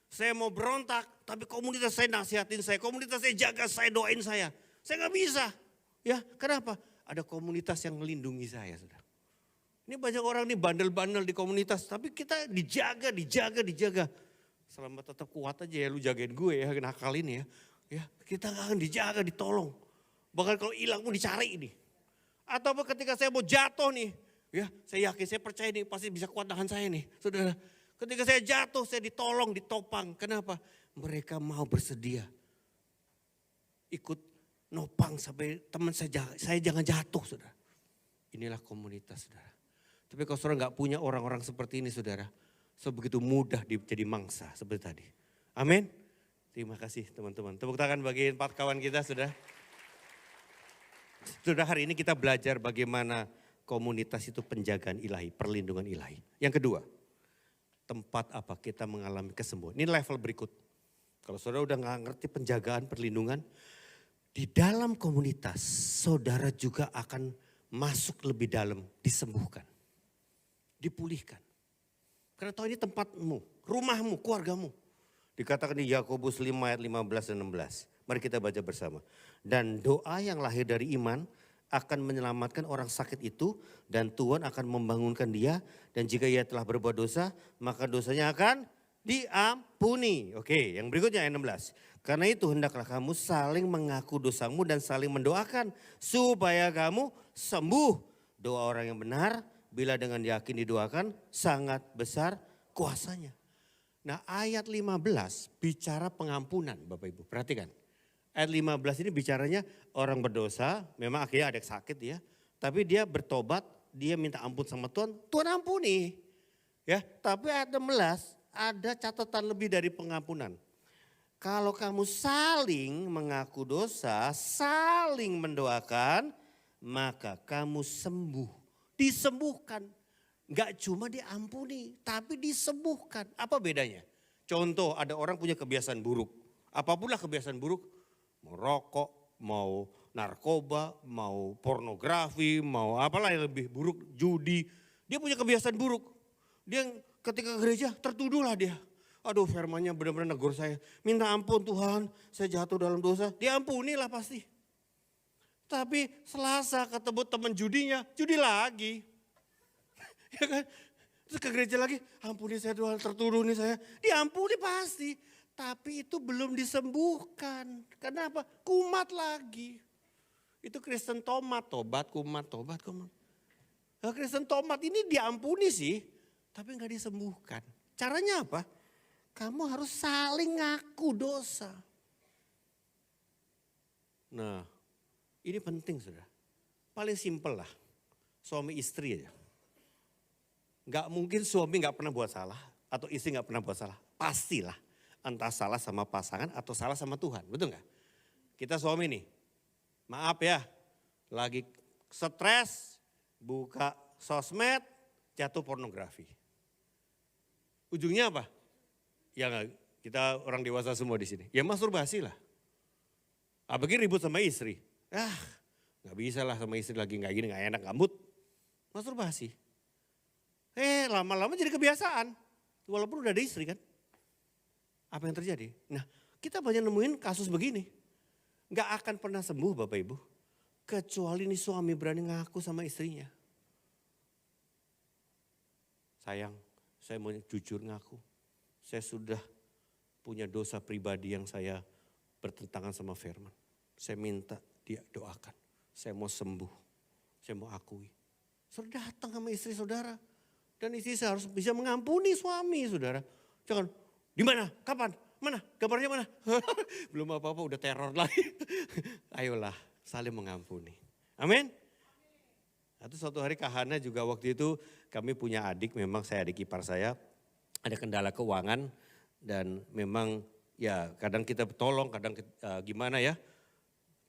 saya mau berontak, tapi komunitas saya nasihatin saya, komunitas saya jaga saya, doain saya. Saya nggak bisa. Ya, kenapa? Ada komunitas yang melindungi saya, saudara. Ini banyak orang nih bandel-bandel di komunitas, tapi kita dijaga. Selama tetap kuat aja ya, lu jagain gue ya, nakal ini ya. Ya, kita akan dijaga, ditolong. Bahkan kalau hilang pun dicari ini. Atau ketika saya mau jatuh nih, ya saya yakin, saya percaya nih pasti bisa kuat tahan saya nih. Saudara, ketika saya jatuh, saya ditolong, ditopang. Kenapa? Mereka mau bersedia ikut nopang sampai teman saya jangan jatuh, saudara. Inilah komunitas, saudara. Tapi kalau saudara gak punya orang-orang seperti ini, saudara, sebegitu mudah jadi mangsa seperti tadi. Amin. Terima kasih teman-teman. Tepuk tangan bagi 4 kawan kita, saudara. Sudah hari ini kita belajar bagaimana komunitas itu penjagaan ilahi, perlindungan ilahi. Yang kedua, tempat apa kita mengalami kesembuhan. Ini level berikut. Kalau saudara udah gak ngerti penjagaan, perlindungan, di dalam komunitas saudara juga akan masuk lebih dalam, disembuhkan, dipulihkan. Karena tahu ini tempatmu, rumahmu, keluargamu. Dikatakan di Yakobus 5 ayat 15 dan 16. Mari kita baca bersama. Dan doa yang lahir dari iman akan menyelamatkan orang sakit itu. Dan Tuhan akan membangunkan dia. Dan jika ia telah berbuat dosa, maka dosanya akan diampuni. Oke, yang berikutnya ayat 16. Karena itu hendaklah kamu saling mengaku dosamu dan saling mendoakan. Supaya kamu sembuh. Doa orang yang benar, bila dengan yakin didoakan, sangat besar kuasanya. Nah ayat 15 bicara pengampunan, Bapak Ibu, perhatikan. Ayat 15 ini bicaranya orang berdosa, memang akhirnya ada sakit ya. Tapi dia bertobat, dia minta ampun sama Tuhan, Tuhan ampuni. Ya, tapi ayat 16 ada catatan lebih dari pengampunan. Kalau kamu saling mengaku dosa, saling mendoakan, maka kamu sembuh. Disembuhkan. Enggak cuma diampuni, tapi disembuhkan. Apa bedanya? Contoh, ada orang punya kebiasaan buruk. Apapunlah kebiasaan buruk, mau rokok, mau narkoba, mau pornografi, mau apalah yang lebih buruk, judi. Dia punya kebiasaan buruk. Dia ketika ke gereja tertuduhlah dia. Aduh, firman-Nya benar-benar negur saya. Minta ampun Tuhan, saya jatuh dalam dosa. Diampunilah pasti. Tapi Selasa ketemu teman judinya, judi lagi. Ya kan? Terus ke gereja lagi, ampuni saya Tuhan, tertuduh nih saya. Diampuni pasti. Tapi itu belum disembuhkan. Kenapa? Kumat lagi. Itu Kristen tomat, tobat, kumat. Nah, Kristen tomat ini diampuni sih, tapi nggak disembuhkan. Caranya apa? Kamu harus saling ngaku dosa. Nah, ini penting saudara. Paling simpel lah, suami istri aja. Gak mungkin suami gak pernah buat salah atau istri gak pernah buat salah. Pastilah entah salah sama pasangan atau salah sama Tuhan, betul gak? Kita suami nih, maaf ya, lagi stres, buka sosmed, jatuh pornografi. Ujungnya apa? Ya gak, kita orang dewasa semua di sini. Ya masturbasi lah. Apalagi ribut sama istri. Gak bisa lah sama istri lagi gak gini, gak enak, gak mood. Masturbasi. Lama-lama jadi kebiasaan. Walaupun udah ada istri kan. Apa yang terjadi? Nah, kita banyak nemuin kasus begini. Gak akan pernah sembuh Bapak Ibu. Kecuali nih suami berani ngaku sama istrinya. Sayang, saya mau jujur ngaku. Saya sudah punya dosa pribadi yang saya bertentangan sama firman. Saya minta dia doakan. Saya mau sembuh. Saya mau akui. Saudara datang sama istri saudara. Dan istri saya harus bisa mengampuni suami saudara. Jangan, di mana? Kapan? Mana? Gambarnya mana? Belum apa-apa udah teror lagi. Ayolah saling mengampuni. Amin. Atau suatu hari Kak Hana juga waktu itu kami punya adik, memang saya adik ipar saya. Ada kendala keuangan dan memang ya kadang kita tolong, kadang gimana ya.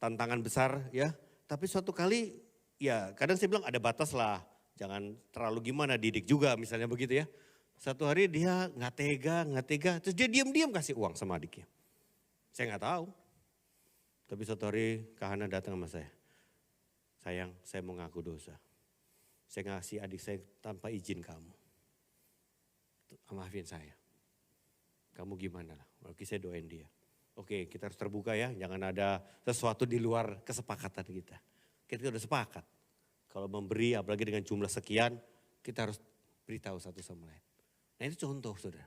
Tantangan besar ya. Tapi suatu kali ya kadang saya bilang ada batas lah. Jangan terlalu gimana didik juga misalnya begitu ya. Satu hari dia nggak tega. Terus dia diam-diam kasih uang sama adiknya. Saya nggak tahu. Tapi suatu hari Kak Hana datang sama saya. Sayang, saya mau ngaku dosa. Saya ngasih adik saya tanpa izin kamu. Maafin saya. Kamu gimana lah. Oke, saya doain dia. Oke, kita harus terbuka ya. Jangan ada sesuatu di luar kesepakatan kita. Kita udah sepakat. Kalau memberi apalagi dengan jumlah sekian, kita harus beritahu satu sama lain. Nah itu contoh saudara.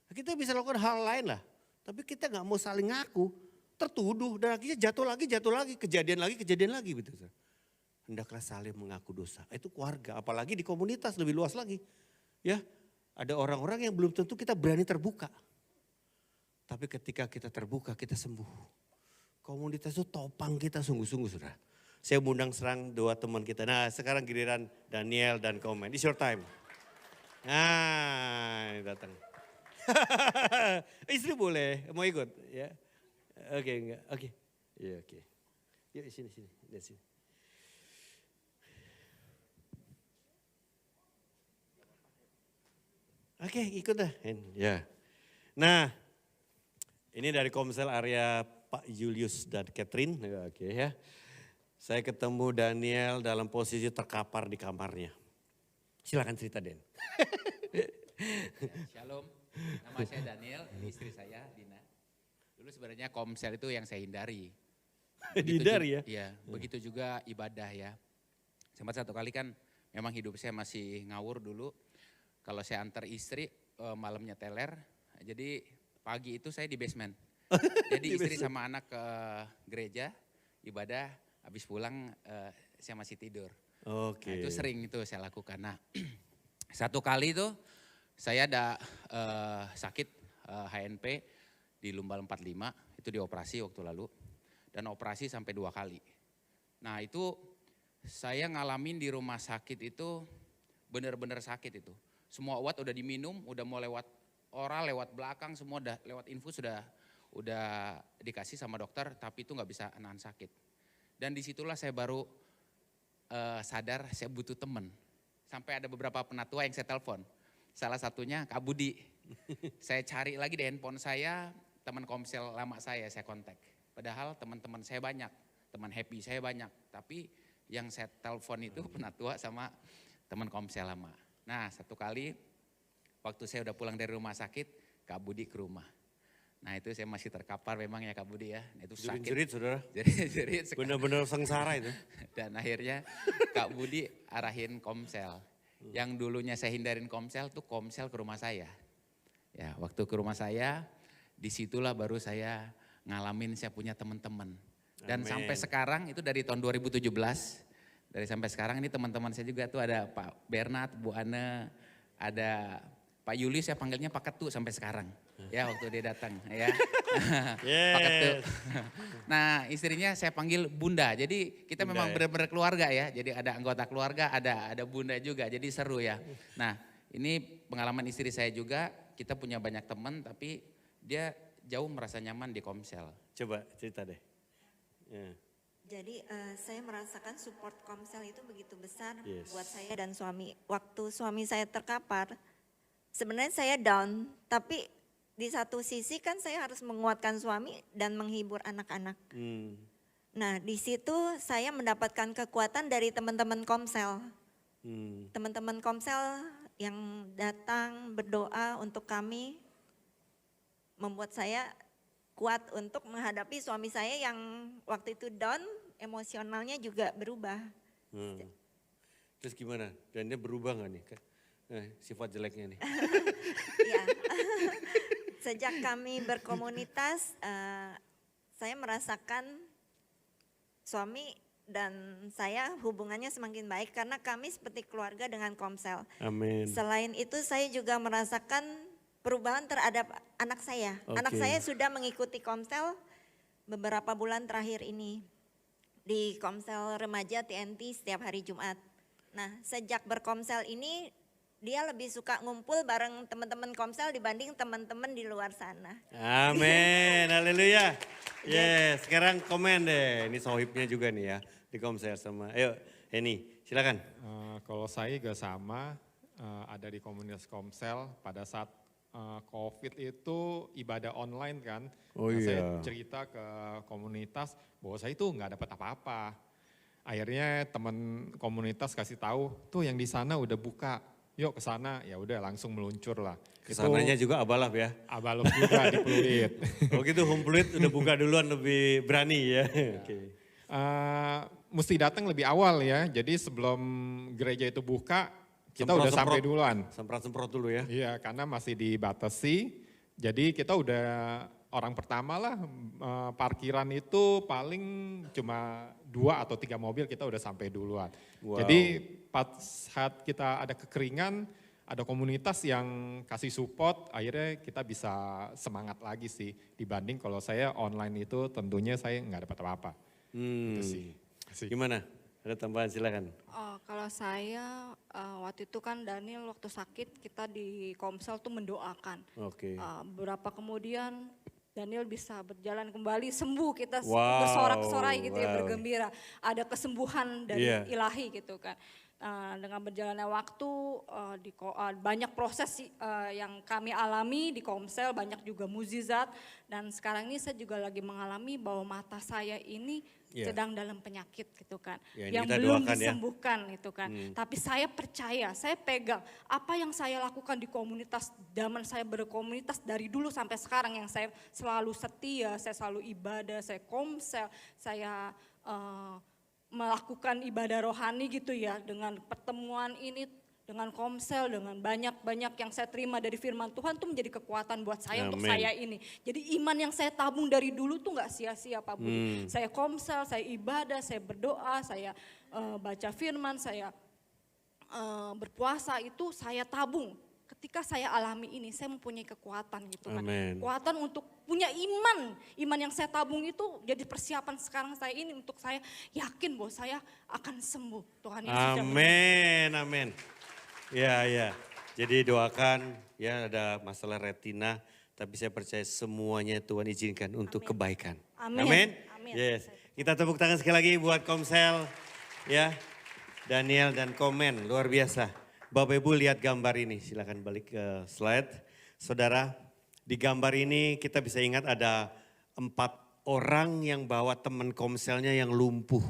Nah, kita bisa lakukan hal lain lah. Tapi kita gak mau saling ngaku, tertuduh dan akhirnya jatuh lagi, kejadian lagi. Betul, saudara. Hendaklah saling mengaku dosa. Itu keluarga, apalagi di komunitas lebih luas lagi. Ya, ada orang-orang yang belum tentu kita berani terbuka. Tapi ketika kita terbuka, kita sembuh. Komunitas itu topang kita sungguh-sungguh saudara. Saya undang serang dua teman kita. Nah sekarang giliran Daniel dan Komen. It's your time. Nah ini datang. Istri boleh, mau ikut ya. Oke, enggak, oke. Ya oke. Yuk sini. Lihat sini. Oke ikut dah. Ya. Nah ini dari Komsel area Pak Julius dan Catherine. Oke ya. Saya ketemu Daniel dalam posisi terkapar di kamarnya. Silakan cerita Den. Shalom, nama saya Daniel, ini istri saya Dina. Dulu sebenarnya Komsel itu yang saya hindari. Dihindari ya? Iya, begitu juga ibadah ya. Sempat satu kali kan memang hidup saya masih ngawur dulu. Kalau saya antar istri malamnya teler, jadi pagi itu saya di basement. Jadi istri sama anak ke gereja, ibadah. Habis pulang saya masih tidur. Oke. Nah, itu sering itu saya lakukan. Nah satu kali itu saya ada sakit HNP di lumbal 45, itu dioperasi waktu lalu. dan operasi sampai 2 kali. Nah itu saya ngalamin di rumah sakit itu benar-benar sakit itu. Semua obat udah diminum, udah mau lewat oral, lewat belakang, semua udah lewat infus udah dikasih sama dokter, tapi itu nggak bisa nahan sakit. Dan disitulah saya baru sadar saya butuh teman. Sampai ada beberapa penatua yang saya telepon. Salah satunya Kak Budi. Saya cari lagi di handphone saya, teman komsel lama saya kontak. Padahal teman-teman saya banyak, teman happy saya banyak. Tapi yang saya telepon itu penatua sama teman komsel lama. Nah satu kali waktu saya udah pulang dari rumah sakit, Kak Budi ke rumah. Nah itu saya masih terkapar memang ya Kak Budi ya. Itu sakit. Jerit saudara. Jerit. Benar-benar sengsara itu. Dan akhirnya Kak Budi arahin komsel. Yang dulunya saya hindarin komsel tuh komsel ke rumah saya. Ya waktu ke rumah saya, disitulah baru saya ngalamin saya punya teman-teman. Dan Amen. sampai sekarang itu dari tahun 2017, dari sampai sekarang ini teman-teman saya juga tuh ada Pak Bernard, Bu Ane, ada Pak Yuli, saya panggilnya Pak Ketu sampai sekarang. Ya waktu dia datang ya. Pak Ketu. Nah istrinya saya panggil Bunda, jadi kita Bunda, memang ya. benar-benar keluarga ya. Jadi ada anggota keluarga, ada Bunda juga, jadi seru ya. Nah ini pengalaman istri saya juga, kita punya banyak teman tapi dia jauh merasa nyaman di komsel. Coba cerita deh. Ya. Jadi saya merasakan support komsel itu begitu besar Yes. buat saya dan suami. Waktu suami saya terkapar, sebenarnya saya down, tapi di satu sisi kan saya harus menguatkan suami dan menghibur anak-anak. Nah di situ saya mendapatkan kekuatan dari teman-teman komsel. Teman-teman komsel yang datang berdoa untuk kami, membuat saya kuat untuk menghadapi suami saya yang waktu itu down, emosionalnya juga berubah. Terus gimana? Dan dia berubah gak nih? Sifat jeleknya nih. Iya. Sejak kami berkomunitas, saya merasakan suami dan saya hubungannya semakin baik karena kami seperti keluarga dengan komsel. Amin. Selain itu saya juga merasakan perubahan terhadap anak saya. Oke. Anak saya sudah mengikuti komsel beberapa bulan terakhir ini. Di komsel remaja TNT setiap hari Jumat. Nah sejak berkomsel ini dia lebih suka ngumpul bareng teman-teman komsel dibanding teman-teman di luar sana. Amin, haleluya. Yes, sekarang komen deh. Ini sohibnya juga nih ya di komsel sama. Ayo Heni, silakan. Kalau saya juga sama, ada di komunitas komsel pada saat COVID itu ibadah online kan. Oh Nah, iya. saya cerita ke komunitas bahwa saya itu nggak dapat apa-apa. Akhirnya teman komunitas kasih tahu, tuh yang di sana udah buka. Yuk ke sana, ya udah langsung meluncur lah. Kesananya juga abalap ya. Abalok juga di Pluit. Kalau gitu home fluid udah buka duluan lebih berani ya. Oke. Mesti datang lebih awal ya. Jadi sebelum gereja itu buka, kita udah Semprot-semprot. sampai duluan. Semprot-semprot dulu ya. Iya, karena masih dibatasi. Jadi kita udah orang pertama lah, parkiran itu paling cuma 2 atau 3 mobil kita udah sampai duluan. Wow. Jadi pas saat kita ada kekeringan, ada komunitas yang kasih support, akhirnya kita bisa semangat lagi sih. Dibanding kalau saya online itu tentunya saya nggak dapat apa-apa. Itu sih. Gimana? Ada tambahan silakan. Kalau saya waktu itu kan Daniel waktu sakit kita di komsel tuh mendoakan. Oke. Beberapa kemudian Daniel bisa berjalan kembali, sembuh, kita Wow, bersorak-sorai gitu ya, wow. bergembira. Ada kesembuhan dari Iya. ilahi gitu kan. Dengan berjalannya waktu, banyak proses yang kami alami di komsel, banyak juga mukjizat. Dan sekarang ini saya juga lagi mengalami bahwa mata saya ini Iya. sedang dalam penyakit gitu kan. Ya, ini yang kita belum doakan ya. disembuhkan itu kan. Tapi saya percaya, saya pegang apa yang saya lakukan di komunitas, zaman saya berkomunitas dari dulu sampai sekarang yang saya selalu setia, saya selalu ibadah, saya komsel, saya melakukan ibadah rohani gitu ya, dengan pertemuan ini, dengan komsel, dengan banyak-banyak yang saya terima dari firman Tuhan tuh menjadi kekuatan buat saya untuk Amin. saya ini. Jadi iman yang saya tabung dari dulu tuh gak sia-sia Pak Budi. Saya komsel, saya ibadah, saya berdoa, saya baca firman, saya berpuasa itu saya tabung. ketika saya alami ini, saya mempunyai kekuatan gitu kan. Amin. Kekuatan untuk punya iman. Iman yang saya tabung itu jadi persiapan sekarang saya ini untuk saya yakin bahwa saya akan sembuh. Tuhan Yesus yang Amin, amin. Ya, ya. Jadi doakan, ya ada masalah retina, tapi saya percaya semuanya Tuhan izinkan untuk kebaikan. Amin. Amin. Amin. Yes. Kita tepuk tangan sekali lagi buat Komsel, ya. Daniel dan Komen, luar biasa. Bapak Ibu lihat gambar ini, silakan balik ke slide. Saudara, di gambar ini kita bisa ingat ada 4 orang yang bawa teman Komselnya yang lumpuh.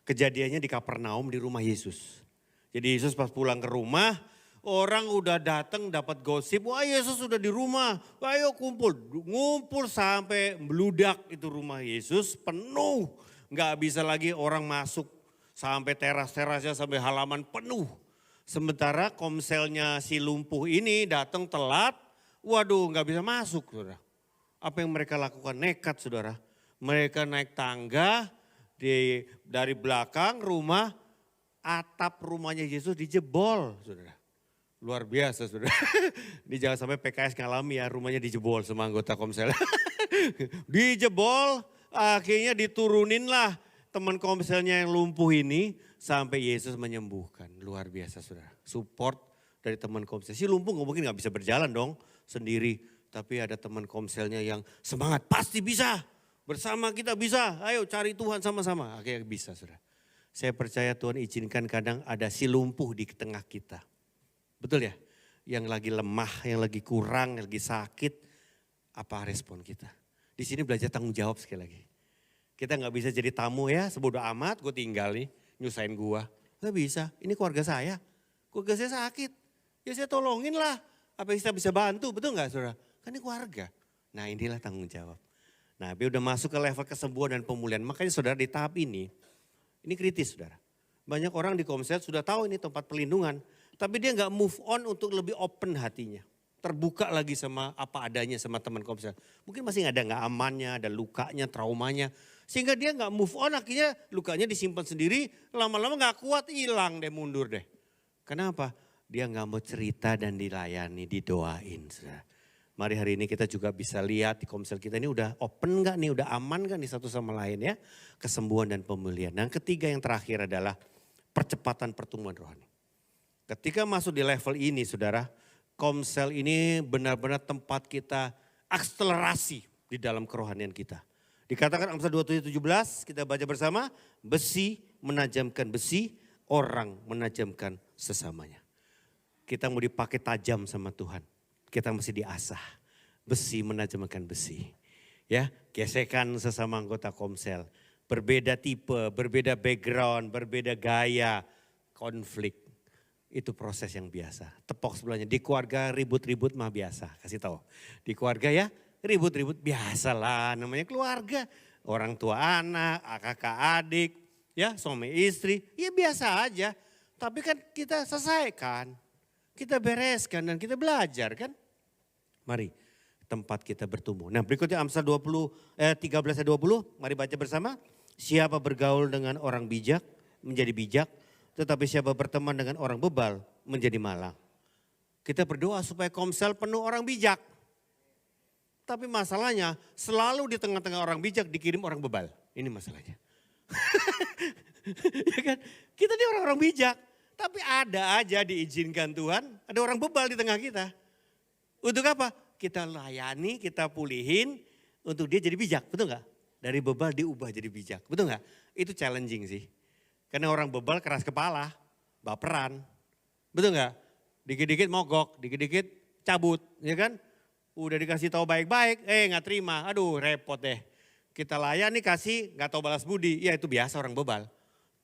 Kejadiannya di Kapernaum di rumah Yesus. Jadi Yesus pas pulang ke rumah, orang udah datang dapat gosip, wah Yesus sudah di rumah, ayo kumpul. Ngumpul sampai meludak itu rumah Yesus penuh. Nggak bisa lagi orang masuk sampai teras-terasnya sampai halaman penuh. Sementara Komselnya si lumpuh ini datang telat, waduh nggak bisa masuk saudara. Apa yang mereka lakukan? Nekat saudara. Mereka naik tangga dari belakang rumah, atap rumahnya Yesus dijebol saudara. Luar biasa saudara. Ini jangan sampai PKS ngalami ya rumahnya dijebol sama anggota Komsel. Dijebol akhirnya diturunin lah teman Komselnya yang lumpuh ini sampai Yesus menyembuhkan. Luar biasa saudara. Support dari teman Komsel. Si lumpuh mungkin gak bisa berjalan dong sendiri. Tapi ada teman Komselnya yang semangat, pasti bisa. Bersama kita bisa, ayo cari Tuhan sama-sama. Akhirnya bisa saudara. Saya percaya Tuhan izinkan kadang ada si lumpuh di tengah kita. Betul ya? Yang lagi lemah, yang lagi kurang, yang lagi sakit. Apa respon kita? Di sini belajar tanggung jawab sekali lagi. Kita gak bisa jadi tamu ya, sebodoh amat gue tinggal nih, nyusahin gue. Gak bisa, ini keluarga saya. Keluarga saya sakit, ya saya tolongin lah. Apa yang kita bisa bantu, betul gak saudara? Kan ini keluarga. Nah inilah tanggung jawab. Nah dia udah masuk ke level kesembuhan dan pemulihan. Makanya saudara di tahap ini kritis saudara. Banyak orang di Komsel sudah tahu ini tempat perlindungan. Tapi dia gak move on untuk lebih open hatinya. Terbuka lagi sama apa adanya sama teman Komsel. Mungkin masih ada gak amannya, ada lukanya, traumanya. Sehingga dia gak move on, akhirnya lukanya disimpan sendiri, lama-lama gak kuat, hilang deh, mundur deh. Kenapa? Dia gak mau cerita dan dilayani, didoain. Saudara. Mari hari ini kita juga bisa lihat di Komsel kita ini udah open gak nih, udah aman gak nih satu sama lain ya. Kesembuhan dan pemulihan. Dan ketiga yang terakhir adalah percepatan pertumbuhan rohani. Ketika masuk di level ini saudara, Komsel ini benar-benar tempat kita akselerasi di dalam kerohanian kita. Dikatakan Amsal 27:17 kita baca bersama, besi menajamkan besi, orang menajamkan sesamanya. Kita mau dipakai tajam sama Tuhan, kita mesti diasah. Besi menajamkan besi. Ya, gesekan sesama anggota Komsel. Berbeda tipe, berbeda background, berbeda gaya, konflik. Itu proses yang biasa. Tepok sebelahnya, di keluarga ribut-ribut mah biasa, kasih tahu. Di keluarga ya, ribut-ribut biasalah, namanya keluarga. Orang tua anak, kakak adik, ya suami istri, ya biasa aja. Tapi kan kita selesaikan, kita bereskan dan kita belajar kan. Mari tempat kita bertumbuh. Nah berikutnya Amsal 13:20, mari baca bersama. Siapa bergaul dengan orang bijak menjadi bijak, tetapi siapa berteman dengan orang bebal menjadi malang. Kita berdoa supaya Komsel penuh orang bijak. Tapi masalahnya selalu di tengah-tengah orang bijak dikirim orang bebal. Ini masalahnya. Ya kan? Kita ini orang-orang bijak. Tapi ada aja diizinkan Tuhan, ada orang bebal di tengah kita. Untuk apa? Kita layani, kita pulihin untuk dia jadi bijak. Betul gak? Dari bebal diubah jadi bijak. Betul gak? Itu challenging sih. Karena orang bebal keras kepala, baperan. Betul gak? Dikit-dikit mogok, dikit-dikit cabut. Ya kan? Udah dikasih tahu baik-baik, nggak terima. Aduh repot deh. Kita layani kasih nggak tahu balas budi. Ya itu biasa orang bebal.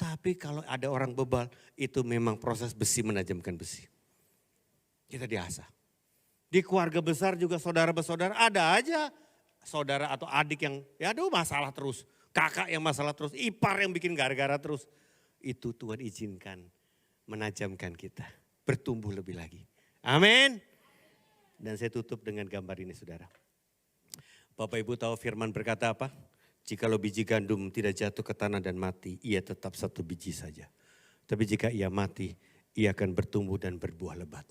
Tapi kalau ada orang bebal itu memang proses besi menajamkan besi. Kita diasah. Di keluarga besar juga saudara bersaudara ada aja saudara atau adik yang ya aduh masalah terus. Kakak yang masalah terus, ipar yang bikin gara-gara terus. Itu Tuhan izinkan menajamkan kita. Bertumbuh lebih lagi. Amin. Dan saya tutup dengan gambar ini saudara. Bapak Ibu tahu firman berkata apa? Jikalau biji gandum tidak jatuh ke tanah dan mati, ia tetap satu biji saja. Tapi jika ia mati, ia akan bertumbuh dan berbuah lebat.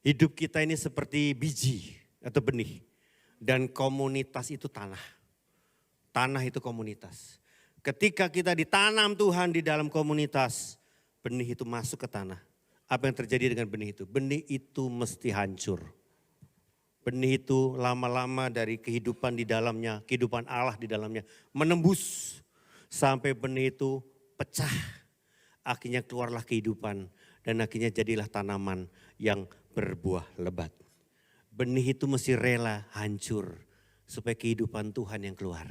Hidup kita ini seperti biji atau benih. Dan komunitas itu tanah. Tanah itu komunitas. Ketika kita ditanam Tuhan di dalam komunitas, benih itu masuk ke tanah. Apa yang terjadi dengan benih itu? Benih itu mesti hancur. Benih itu lama-lama dari kehidupan di dalamnya, kehidupan Allah di dalamnya, menembus sampai benih itu pecah. Akhirnya keluarlah kehidupan dan akhirnya jadilah tanaman yang berbuah lebat. Benih itu mesti rela hancur supaya kehidupan Tuhan yang keluar.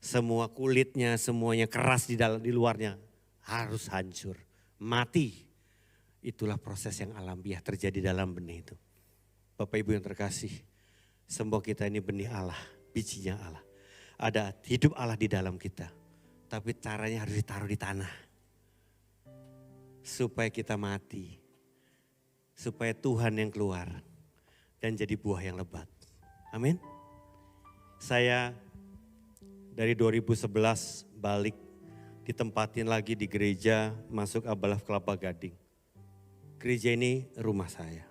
Semua kulitnya, semuanya keras di luarnya harus hancur, mati. Itulah proses yang alamiah terjadi dalam benih itu. Bapak Ibu yang terkasih, semua kita ini benih Allah, bijinya Allah. Ada hidup Allah di dalam kita, tapi caranya harus ditaruh di tanah. Supaya kita mati, supaya Tuhan yang keluar dan jadi buah yang lebat. Amin. Saya dari 2011 balik ditempatin lagi di gereja masuk Abalaf Kelapa Gading. Gereja ini rumah saya.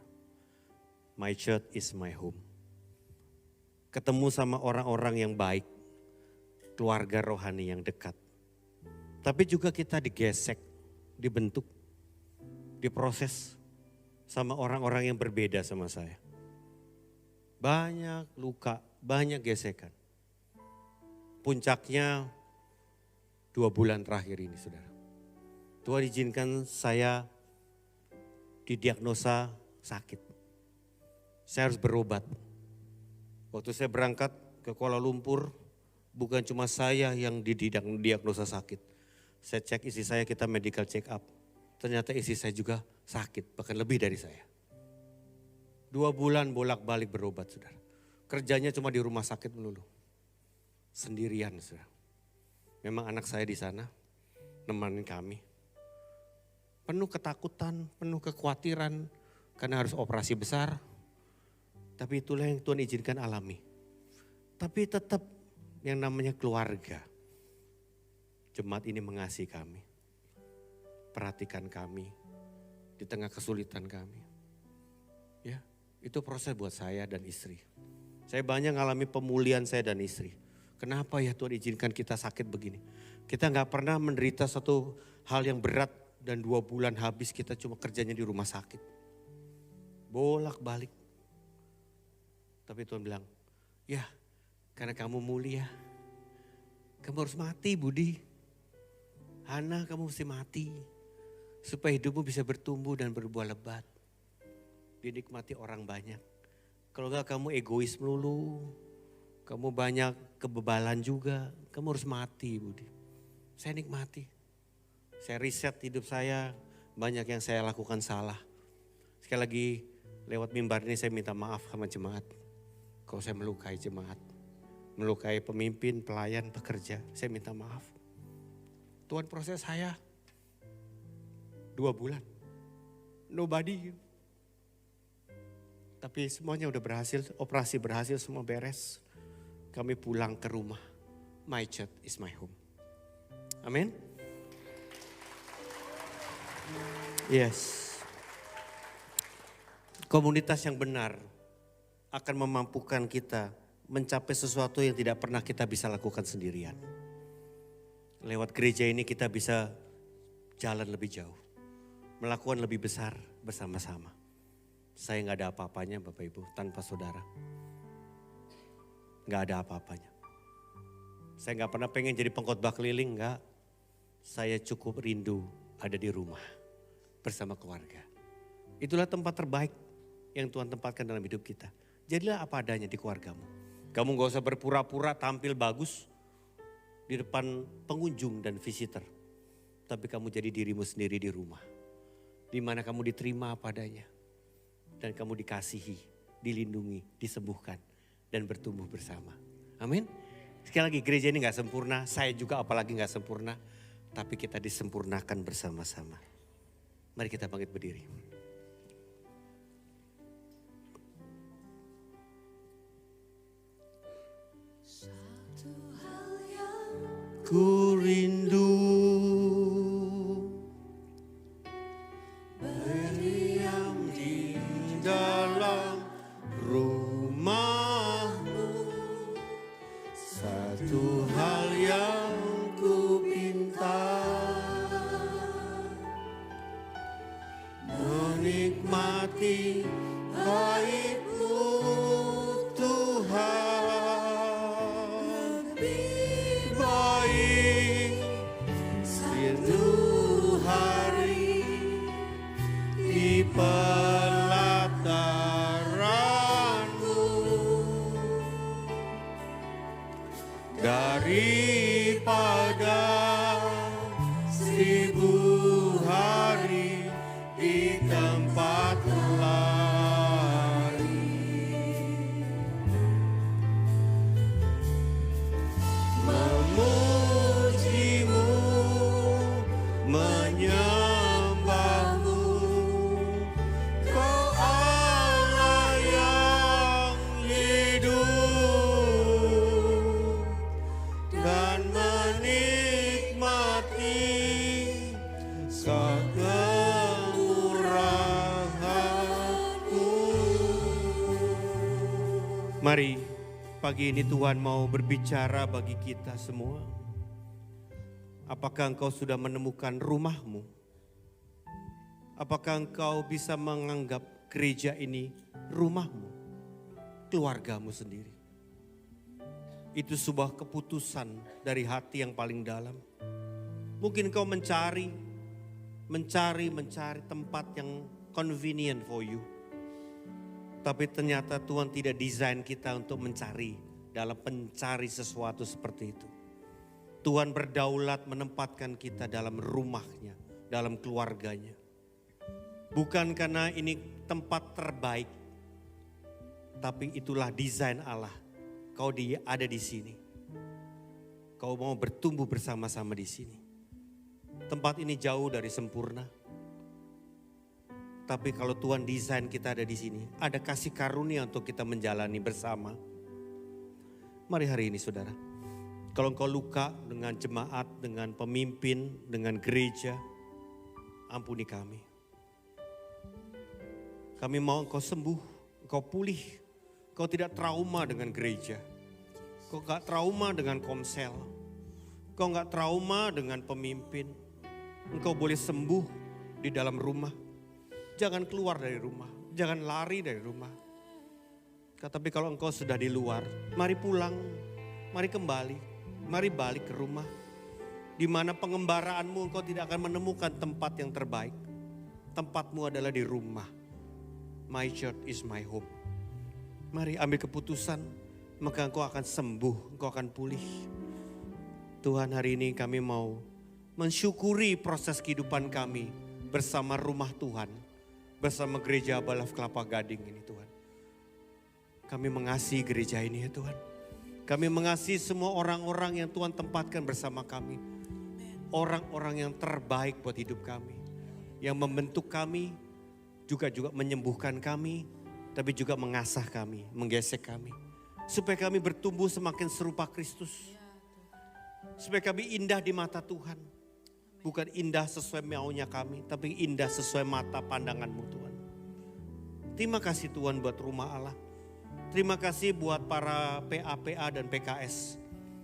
My church is my home. Ketemu sama orang-orang yang baik, keluarga rohani yang dekat. Tapi juga kita digesek, dibentuk, diproses sama orang-orang yang berbeda sama saya. Banyak luka, banyak gesekan. Puncaknya 2 bulan terakhir ini, saudara. Tuhan izinkan saya didiagnosa sakit. Saya harus berobat. Waktu saya berangkat ke Kuala Lumpur, bukan cuma saya yang didiagnosa sakit. Saya cek isi saya, kita medical check up. Ternyata isi saya juga sakit, bahkan lebih dari saya. 2 bulan bolak-balik berobat, saudara. Kerjanya cuma di rumah sakit melulu. Sendirian, saudara. Memang anak saya di sana, nemenin kami. Penuh ketakutan, penuh kekhawatiran, karena harus operasi besar. Tapi itulah yang Tuhan izinkan alami. Tapi tetap yang namanya keluarga. Jemaat ini mengasihi kami. Perhatikan kami di tengah kesulitan kami. Ya, itu proses buat saya dan istri. Saya banyak ngalami pemulihan saya dan istri. Kenapa ya Tuhan izinkan kita sakit begini? Kita gak pernah menderita satu hal yang berat dan 2 bulan habis kita cuma kerjanya di rumah sakit. Bolak-balik. Tapi Tuhan bilang, ya karena kamu mulia, kamu harus mati Budi. Hana kamu mesti mati. Supaya hidupmu bisa bertumbuh dan berbuah lebat. Dinikmati orang banyak. Kalau enggak kamu egois melulu. Kamu banyak kebebalan juga. Kamu harus mati Budi. Saya nikmati. Saya riset hidup saya. Banyak yang saya lakukan salah. Sekali lagi lewat mimbar ini saya minta maaf sama jemaat. Kalau saya melukai jemaat. Melukai pemimpin, pelayan, pekerja. Saya minta maaf. Tuhan proses saya. 2 bulan. Nobody. Tapi semuanya udah berhasil, operasi berhasil, semua beres. Kami pulang ke rumah. My church is my home. Amin. Yes. Komunitas yang benar akan memampukan kita mencapai sesuatu yang tidak pernah kita bisa lakukan sendirian. Lewat gereja ini kita bisa jalan lebih jauh. Melakukan lebih besar bersama-sama. Saya gak ada apa-apanya Bapak Ibu tanpa saudara. Gak ada apa-apanya. Saya gak pernah pengen jadi pengkhotbah keliling, enggak. Saya cukup rindu ada di rumah bersama keluarga. Itulah tempat terbaik yang Tuhan tempatkan dalam hidup kita. Jadilah apa adanya di keluargamu. Kamu gak usah berpura-pura tampil bagus di depan pengunjung dan visitor. Tapi kamu jadi dirimu sendiri di rumah. Di mana kamu diterima apa adanya. Dan kamu dikasihi, dilindungi, disembuhkan. Dan bertumbuh bersama. Amin. Sekali lagi gereja ini gak sempurna, saya juga apalagi gak sempurna. Tapi kita disempurnakan bersama-sama. Mari kita bangkit berdiri. Ku rindu berdiam di dalam menikmati baik-Mu Tuhan. Lebih baik 1 hari di pelataran-Mu daripada 1000 hari di tempat lari. Memuji-Mu, menyembah-Mu, Kau Allah yang hidup, dan menikmati kemurahan-Mu. Mari pagi ini Tuhan mau berbicara bagi kita semua. Apakah engkau sudah menemukan rumah-Mu? Apakah engkau bisa menganggap gereja ini rumah-Mu, keluarga-Mu sendiri? Itu sebuah keputusan dari hati yang paling dalam. Mungkin engkau mencari tempat yang convenient for you. Tapi ternyata Tuhan tidak desain kita untuk mencari sesuatu seperti itu. Tuhan berdaulat menempatkan kita dalam rumahnya, dalam keluarganya. Bukan karena ini tempat terbaik, tapi itulah desain Allah. Kau ada di sini. Kau mau bertumbuh bersama-sama di sini. Tempat ini jauh dari sempurna. Tapi kalau Tuhan desain kita ada di sini, ada kasih karunia untuk kita menjalani bersama. Mari hari ini saudara, kalau engkau luka dengan jemaat, dengan pemimpin, dengan gereja, ampuni kami. Kami mau engkau sembuh, engkau pulih. Engkau tidak trauma dengan gereja. Engkau gak trauma dengan komsel. Engkau gak trauma dengan pemimpin. Engkau boleh sembuh di dalam rumah. Jangan keluar dari rumah, jangan lari dari rumah. Tapi kalau engkau sudah di luar, mari pulang, mari kembali, mari balik ke rumah. Di mana pengembaraanmu engkau tidak akan menemukan tempat yang terbaik. Tempatmu adalah di rumah. My church is my home. Mari ambil keputusan, maka engkau akan sembuh, engkau akan pulih. Tuhan, hari ini kami mau mensyukuri proses kehidupan kami bersama rumah Tuhan, bersama gereja Balaf Kelapa Gading ini Tuhan. Kami mengasihi gereja ini ya Tuhan. Kami mengasihi semua orang-orang yang Tuhan tempatkan bersama kami. Orang-orang yang terbaik buat hidup kami. Yang membentuk kami, juga menyembuhkan kami, tapi juga mengasah kami, menggesek kami. Supaya kami bertumbuh semakin serupa Kristus. Supaya kami indah di mata Tuhan. Bukan indah sesuai maunya kami, tapi indah sesuai mata pandangan-Mu Tuhan. Terima kasih Tuhan buat rumah Allah. Terima kasih buat para PA dan PKS.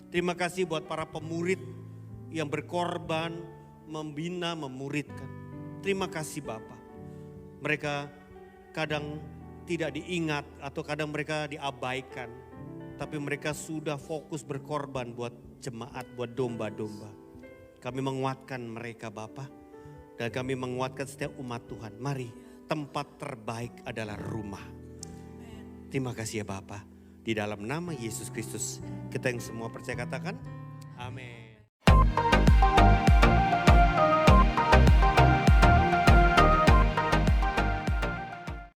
Terima kasih buat para pemurid yang berkorban, membina, memuridkan. Terima kasih Bapa. Mereka kadang tidak diingat atau kadang mereka diabaikan. Tapi mereka sudah fokus berkorban buat jemaat, buat domba-domba. Kami menguatkan mereka Bapa. Dan kami menguatkan setiap umat Tuhan. Mari, tempat terbaik adalah rumah. Terima kasih ya Bapa. Di dalam nama Yesus Kristus, kita yang semua percaya katakan, amin.